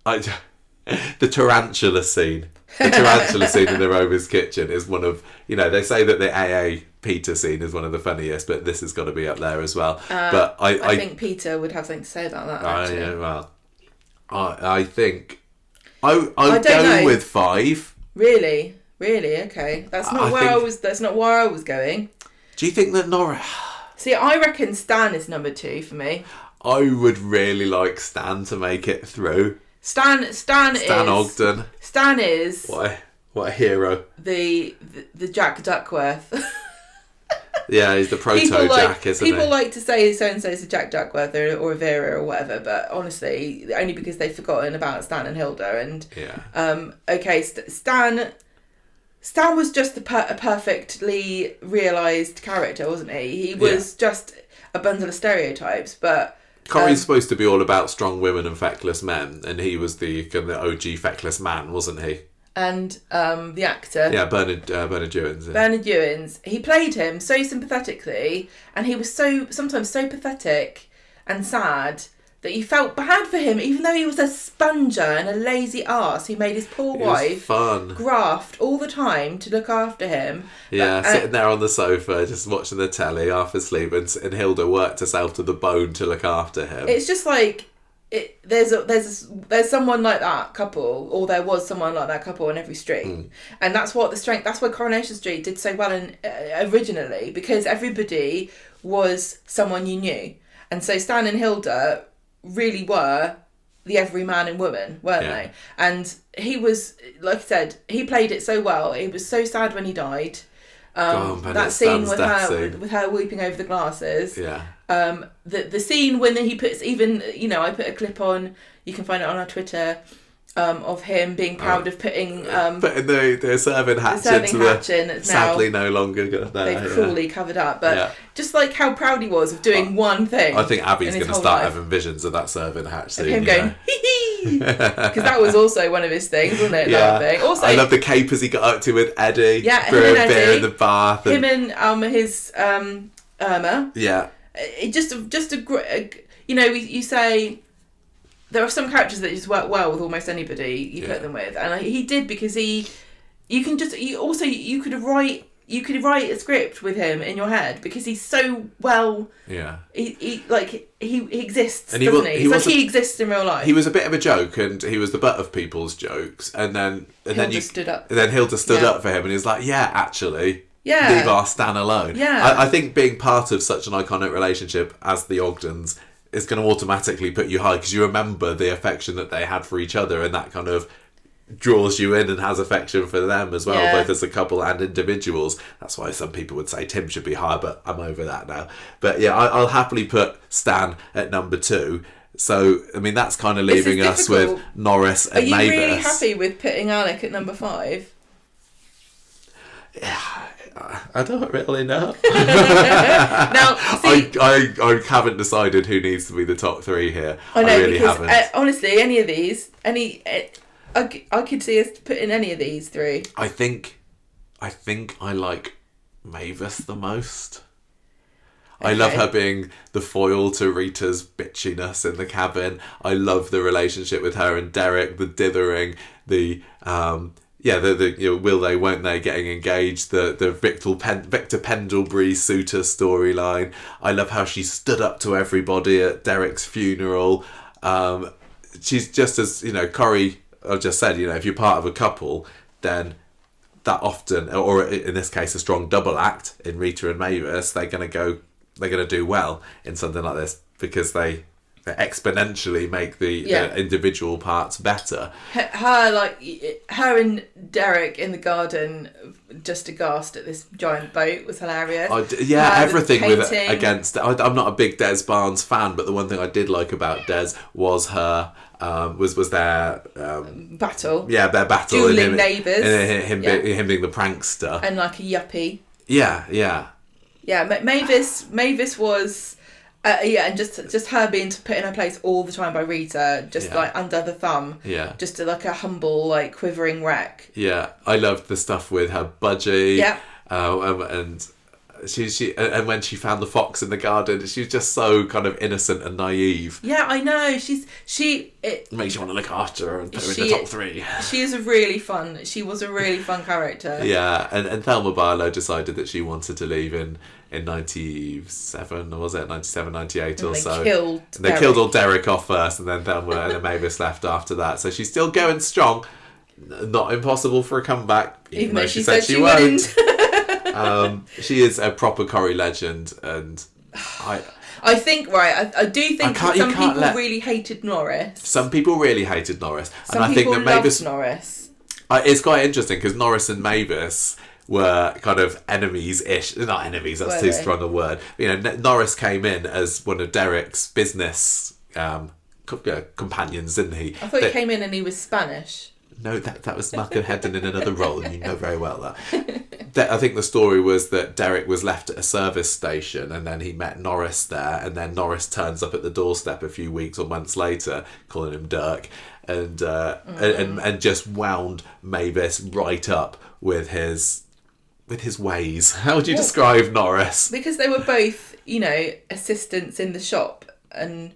The tarantula scene. The tarantula scene in the Rovers kitchen is one of... they say that the AA Peter scene is one of the funniest, but this has got to be up there as well. But I think Peter would have something to say about that, actually. Yeah, well, I think... I'd go with 5. Really? Okay. That's not where I was going. Do you think that Norris... See, I reckon Stan is number 2 for me. I would really like Stan to make it through. Stan Ogden. Stan is... What a hero. The Jack Duckworth. Yeah, he's the proto-Jack, isn't he? People like to say so-and-so's a Jack Duckworth or a Vera or whatever, but honestly, only because they've forgotten about Stan and Hilda. And Stan was just a perfectly realised character, wasn't he? He was just a bundle of stereotypes, but... Corrie's supposed to be all about strong women and feckless men, and he was the OG feckless man, wasn't he? And the actor... Yeah, Bernard Ewins. Yeah. Bernard Ewins. He played him so sympathetically, and he was sometimes so pathetic and sad that you felt bad for him, even though he was a sponger and a lazy arse who made his poor wife graft all the time to look after him. Yeah, sitting there on the sofa, just watching the telly, half asleep, and Hilda worked herself to the bone to look after him. It's just like... There's someone like that couple, or there was someone like that couple on every street, and that's what that's why Coronation Street did so well originally, because everybody was someone you knew, and so Stan and Hilda really were the everyman and woman, weren't they? And he was, like I said, he played it so well. He was so sad when he died. That scene with her weeping over the glasses. Yeah. The scene when he puts, even, I put a clip on, you can find it on our Twitter, of him being proud of putting the serving hatch into the sadly no longer they've cruelly covered up, but just like how proud he was of doing one thing. I think Abby's going to start having visions of that serving hatch scene, of him going hee because that was also one of his things, wasn't it? Also, I love the capers he got up to with Eddie. Brewing beer in the bath. Him and his Irma. Yeah. It just a great. You say. There are some characters that just work well with almost anybody you put them with, and he did, because you could write a script with him in your head because he's so well. Yeah. He exists, and he exists in real life. He was a bit of a joke, and he was the butt of people's jokes, and then Hilda stood up. And then Hilda stood up for him, and he was like, actually. Yeah. Leave our Stan alone. Yeah. I think being part of such an iconic relationship as the Ogdens is going to automatically put you high, because you remember the affection that they had for each other, and that kind of draws you in and has affection for them as well, both as a couple and individuals. That's why some people would say Tim should be higher, but I'm over that now. But yeah, I'll happily put Stan at number 2. So, I mean, that's kind of leaving us with Norris and Mavis. Are you really happy with putting Alec at number 5? Yeah, I don't really know. Now, see, I haven't decided who needs to be the top 3 here. I really haven't. Honestly, any of these, I could see us put in any of these 3. I think I like Mavis the most. Okay. I love her being the foil to Rita's bitchiness in the cabin. I love the relationship with her and Derek, the dithering, the will they, won't they, getting engaged, the Victor Pendlebury suitor storyline. I love how she stood up to everybody at Derek's funeral. She's just as, Corrie, I've just said, if you're part of a couple, then that often, or in this case, a strong double act in Rita and Mavis, they're going to do well in something like this, because they exponentially make the individual parts better. Her and Derek in the garden, just aghast at this giant boat, was hilarious. Everything with it against. I'm not a big Des Barnes fan, but the one thing I did like about Des was her. Was their battle? Yeah, their battle. Dueling neighbours. And him being the prankster. And like a yuppie. Yeah. Yeah, Mavis was. And just her being put in her place all the time by Rita, like under the thumb. Yeah. Just like a humble, like quivering wreck. Yeah, I loved the stuff with her budgie. Yeah. And she and when she found the fox in the garden, she was just so kind of innocent and naive. Yeah, I know. It makes you want to look after her and put her in the top 3. She was a really fun character. Yeah, and Thelma Barlow decided that she wanted to leave in 97, or was it 97, 98 or so. They killed all Derek off first, and then Thelma and then Mavis left after that. So she's still going strong. Not impossible for a comeback, even though she said she won't. She is a proper Corrie legend, and I think I do think some people really hated Norris. Some people really hated Norris, and I think that Mavis Norris. It's quite interesting because Norris and Mavis were kind of enemies-ish. Not enemies, that's too strong a word. Norris came in as one of Derek's business companions, didn't he? I thought he came in and he was Spanish. No, that was Malcolm Hedden in another role, and you know very well that. I think the story was that Derek was left at a service station, and then he met Norris there, and then Norris turns up at the doorstep a few weeks or months later, calling him Dirk, and just wound Mavis right up with his ways. How would you describe Norris? Because they were both, assistants in the shop, and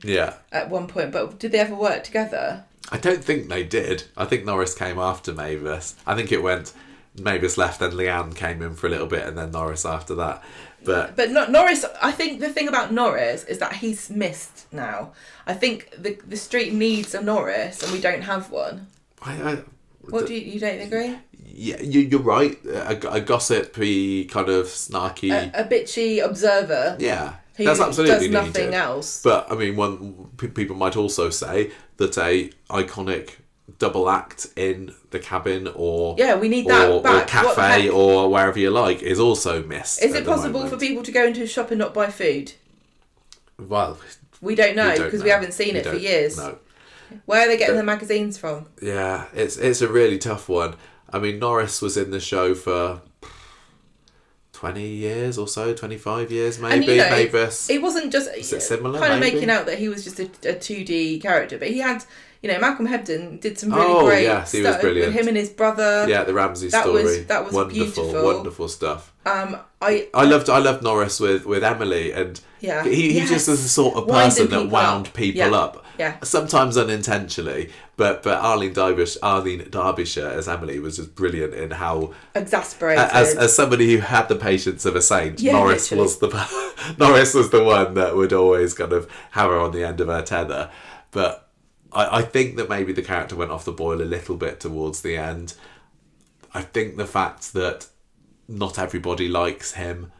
at one point, but did they ever work together? I don't think they did. I think Norris came after Mavis. I think it went Mavis left, then Leanne came in for a little bit, and then Norris after that. But not Norris. I think the thing about Norris is that he's missed now. I think the street needs a Norris, and we don't have one. What do you don't agree? Yeah, you're right. A gossipy kind of snarky, a bitchy observer. Yeah. That's absolutely does nothing needed. Else. But I mean, people might also say that a iconic double act in the cabin or we need that back. Or cafe or wherever you like is also missed. Is it possible for people to go into a shop and not buy food? Well, we don't know because we haven't seen it for years. No. Where are they getting their magazines from? Yeah, it's a really tough one. I mean, Norris was in the show for 20 years or so, 25 years maybe. And, Mavis. It wasn't just similar, kind of maybe? Making out that he was just a 2D character, but he had, Malcolm Hebden did some really great yes, he was brilliant. With him and his brother. Yeah, the Ramsey story. That was wonderful stuff. I loved Norris with Emily, and he just was the sort of person that wound people up. Yeah. Sometimes unintentionally, but Arlene Derbyshire as Emily was just brilliant in how exasperated. As somebody who had the patience of a saint, Norris was the one that would always kind of have her on the end of her tether. But I think that maybe the character went off the boil a little bit towards the end. I think the fact that not everybody likes him.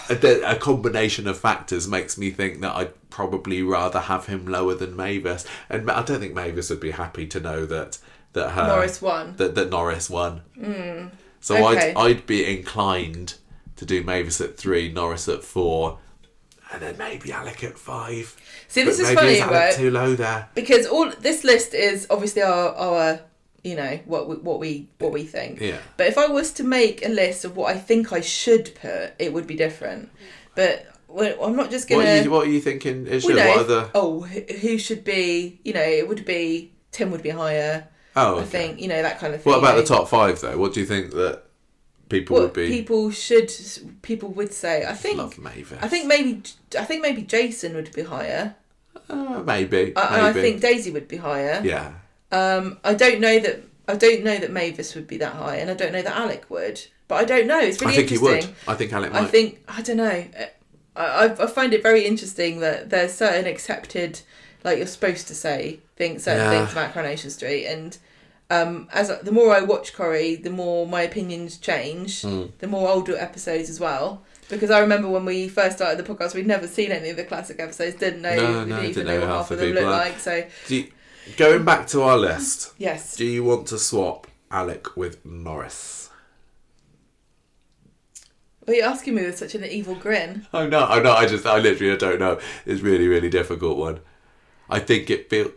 A combination of factors makes me think that I'd probably rather have him lower than Mavis, and I don't think Mavis would be happy to know that Norris won. That Norris won. So okay. I'd be inclined to do Mavis at 3, Norris at 4, and then maybe Alec at 5. See, this is maybe funny, is Alec right? Too low there because all this list is obviously our what we think. Yeah. But if I was to make a list of what I think I should put, it would be different. But I'm not just gonna. What are you thinking? Who should be? It would be Tim would be higher. Oh, okay. I think that kind of thing. What about the top 5 though? What do you think that people would be? People would say. I think. Love Mavis. I think maybe Jason would be higher. Maybe. And I think Daisy would be higher. Yeah. I don't know that Mavis would be that high, and I don't know that Alec would. But I don't know. It's really interesting. I think he would. I think Alec might. I don't know. I find it very interesting that there's certain accepted, like you're supposed to say things about Coronation Street, and the more I watch Corrie, the more my opinions change. The more older episodes as well. Because I remember when we first started the podcast, we'd never seen any of the classic episodes, didn't know even know what half of them looked like. So, going back to our list, yes. Do you want to swap Alec with Norris? Are you asking me with such an evil grin? Oh no, I literally don't know. It's really, really difficult one. I think it feels...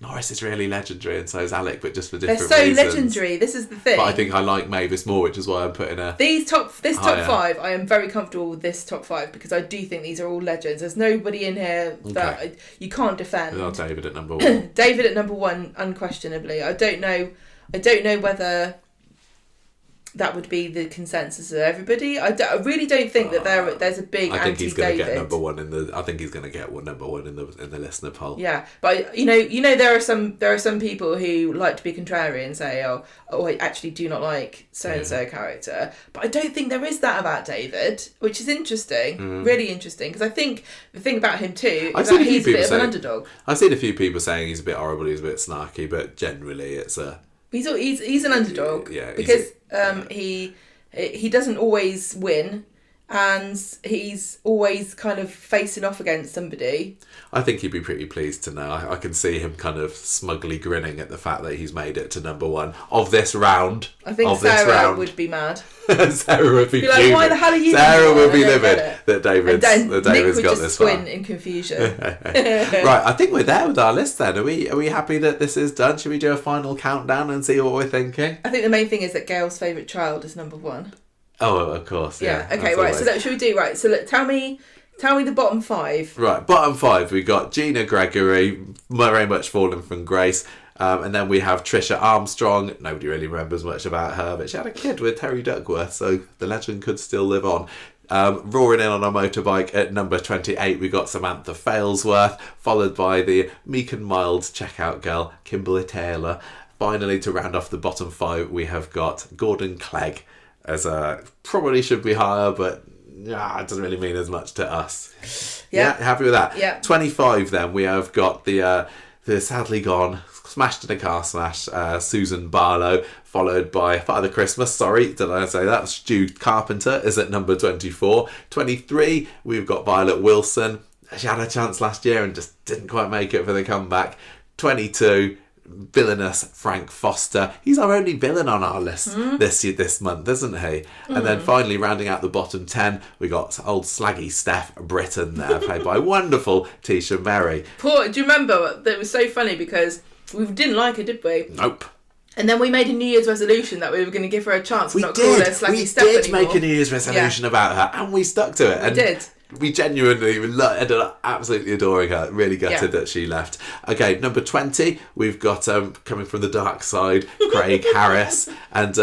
Norris is really legendary, and so is Alec, but just for different reasons. They're so legendary. This is the thing. But I think I like Mavis more, which is why I'm putting her. This top 5. I am very comfortable with this top 5 because I do think these are all legends. There's nobody in here that you can't defend. Well, David at number 1. David at number 1, unquestionably. I don't know whether that would be the consensus of everybody. I really don't think that there's a big anti-David. I think he's going to get number 1 in the. I think he's going to get number 1 in the listener poll. Yeah, but you know there are some people who like to be contrarian and say, oh, I actually do not like so and so character. But I don't think there is that about David, which is interesting, really interesting. Because I think the thing about him too is that he's a bit of an underdog. I've seen a few people saying he's a bit horrible, he's a bit snarky, but generally it's a. He's an underdog because he doesn't always win, and he's always kind of facing off against somebody. I think he'd be pretty pleased to know. I can see him kind of smugly grinning at the fact that he's made it to number 1 of this round. I think Sarah would be mad. Sarah would be like, why the hell are you? Sarah would be livid that David's Nick would got just this squint in confusion. Right, I think we're there with our list then. Are we happy that this is done? Should we do a final countdown and see what we're thinking? I think the main thing is that Gail's favourite child is number 1. Oh, of course, yeah. Okay, right. So should we do right? So tell me the bottom 5. Right, bottom 5. We got Gina Gregory, very much fallen from grace. And then we have Trisha Armstrong. Nobody really remembers much about her, but she had a kid with Terry Duckworth, so the legend could still live on. Roaring in on a motorbike at number 28, we got Samantha Failsworth, followed by the meek and mild checkout girl, Kimberly Taylor. Finally, to round off the bottom 5, we have got Gordon Clegg, as probably should be higher, but it doesn't really mean as much to us. Yeah, happy with that. Yeah. 25 then, we have got the sadly gone, smashed in a car smash, Susan Barlow, followed by Father Christmas. Sorry, did I say that? Stu Carpenter is at number 24. 23, we've got Violet Wilson. She had a chance last year and just didn't quite make it for the comeback. 22, villainous Frank Foster. He's our only villain on our list this month, isn't he? And then finally, rounding out the bottom 10, we got old slaggy Steph Britton there, played by wonderful Tisha Merry. Do you remember? That was so funny because we didn't like her, did we? Nope. And then we made a New Year's resolution that we were going to give her a chance and not call her Slaggy Steph anymore. We did make a New Year's resolution about her, and we stuck to it. We did. We genuinely ended up absolutely adoring her. Really gutted that she left. Okay, number 20, we've got coming from the dark side, Craig Harris, and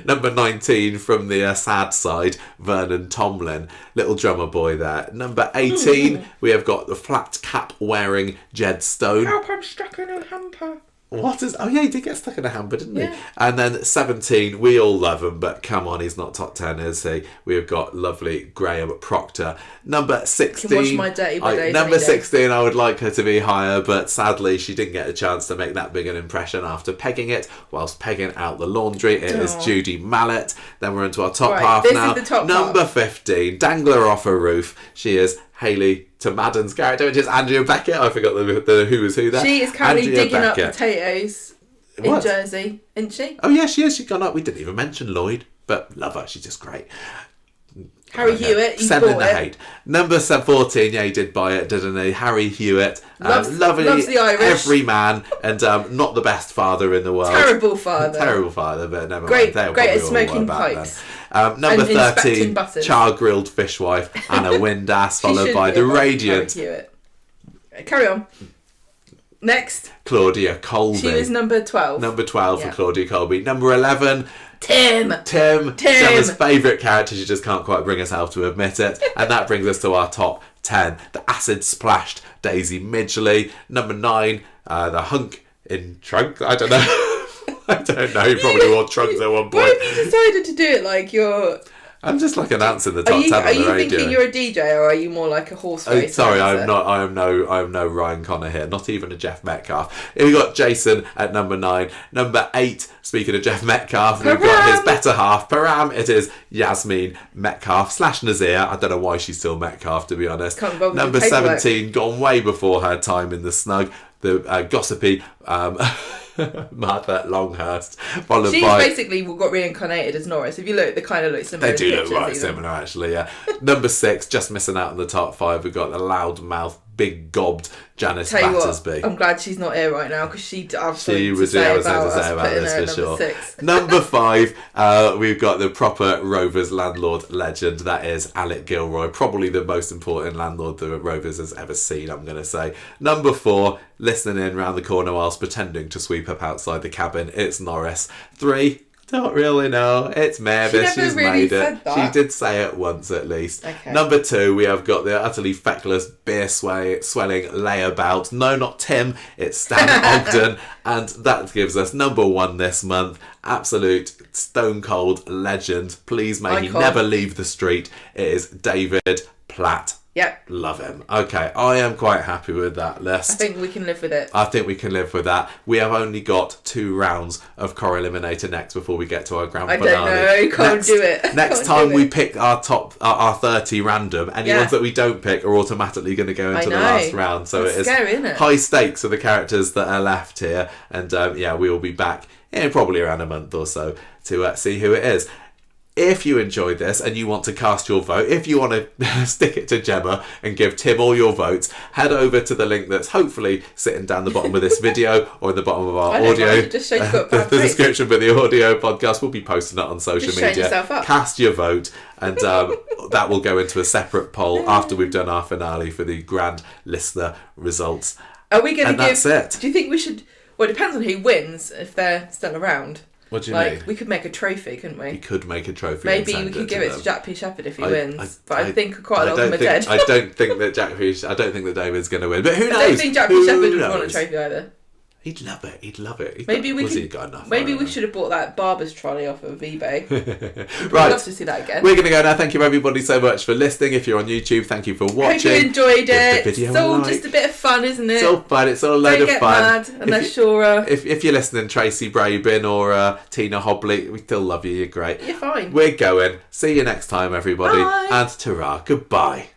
number 19 from the sad side, Vernon Tomlin, little drummer boy there. Number 18, we have got the flat cap wearing Jed Stone. Help, I'm stuck in a hamper. What is... Oh, yeah, he did get stuck in a hamper, didn't he? And then 17, we all love him, but come on, he's not top 10, is he? We've got lovely Graham Proctor. Number 16... Watch my dirty days number 16, I would like her to be higher, but sadly, she didn't get a chance to make that big an impression after pegging it, whilst pegging out the laundry. It is Judy Mallet. Then we're into our top half now. Is the top number half. 15, Dangler Off a Roof. She is Hayley to Madden's character, which is Andrea Beckett. I forgot the who was who there. She is currently digging up potatoes in Jersey, isn't she? Oh yeah, she is. She's gone up. We didn't even mention Lloyd, but love her. She's just great. Harry Hewitt, sending the hate. Number 14, yeah, he did buy it, didn't he? Harry Hewitt, loves the Irish. Every man, and not the best father in the world. Terrible father, but never mind. They'll great at smoking pipes. Number 13, char-grilled fishwife, Anna Windass, followed by the radiant. Carry on. Next, Claudia Colby. She was number 12. Number 12 for Claudia Colby. Number 11. Tim. Gemma's favourite character. She just can't quite bring herself to admit it. And that brings us to our top 10. The acid splashed Daisy Midgley. Number 9. The hunk in trunks. I don't know. I don't know. He probably wore trunks at one point. Why have you decided to do it like you're... I'm just like announcing the top 10 on the radio. Are you thinking you're a DJ, or are you more like a horse racer? Sorry, I'm not. I am no Ryan Connor here. Not even a Jeff Metcalf. Here we got Jason at number 9. Number 8. Speaking of Jeff Metcalf, we've got his better half, Param. It is Yasmin Metcalf / Nazir. I don't know why she's still Metcalf, to be honest. Number 17, gone way before her time in the snug. The gossipy Martha Longhurst, followed She's by... basically got reincarnated as Norris. If you look, they kind of look similar. They do look right similar, actually, yeah. Number 6, just missing out on the top 5, we've got the loudmouth, big gobbed Janice Battersby. I'm glad she's not here right now, because she'd have something to say about this, for sure. 6. Number 5, we've got the proper Rovers landlord legend, that is Alec Gilroy, probably the most important landlord the Rovers has ever seen, I'm going to say. Number 4, listening in round the corner whilst pretending to sweep up outside the cabin, it's Norris. 3, don't really know. It's Mavis. She's really made it. That. She did say it once at least. Okay. Number 2, we have got the utterly feckless, beer swelling layabout. No, not Tim. It's Stan Ogden. And that gives us number 1 this month. Absolute stone cold legend. Please may he never leave the street. It is David Platt. Yep. Love him. Okay, I am quite happy with that list. I think we can live with it. I think we can live with that. We have only got 2 rounds of Corrieliminator next before we get to our grand finale. I don't know. You can't do it. Next time we pick our top, our 30 random, any ones that we don't pick are automatically going to go into the last round. So it's scary, isn't it? High stakes are the characters that are left here. And we will be back in probably around a month or so to see who it is. If you enjoyed this and you want to cast your vote, if you want to stick it to Gemma and give Tim all your votes, head over to the link that's hopefully sitting down the bottom of this video or in the bottom of our audio. The description for the audio podcast, we'll be posting it on social media. Cast your vote, and that will go into a separate poll after we've done our finale for the grand listener results. Are we going to give... that's it. Do you think we should... Well, it depends on who wins, if they're still around. What do you mean? We could make a trophy, couldn't we? We could make a trophy. Maybe we could give it to Jack P. Shepherd if he wins. But I think quite a lot of them are dead. I don't think that David's going to win. But who knows? I don't think Jack P. Shepherd would want a trophy either. He'd love it. He'd love it. Maybe we should have bought that barber's trolley off of eBay. Right. I'd love to see that again. We're going to go now. Thank you everybody so much for listening. If you're on YouTube, thank you for watching. Hope you enjoyed it. It's all just a bit of fun, isn't it? It's all fun. It's all a load of fun. Don't get mad unless you're... If you're listening, Tracy Brabin or Tina Hobley, we still love you. You're great. You're fine. We're going. See you next time, everybody. Bye. And ta-ra. Goodbye.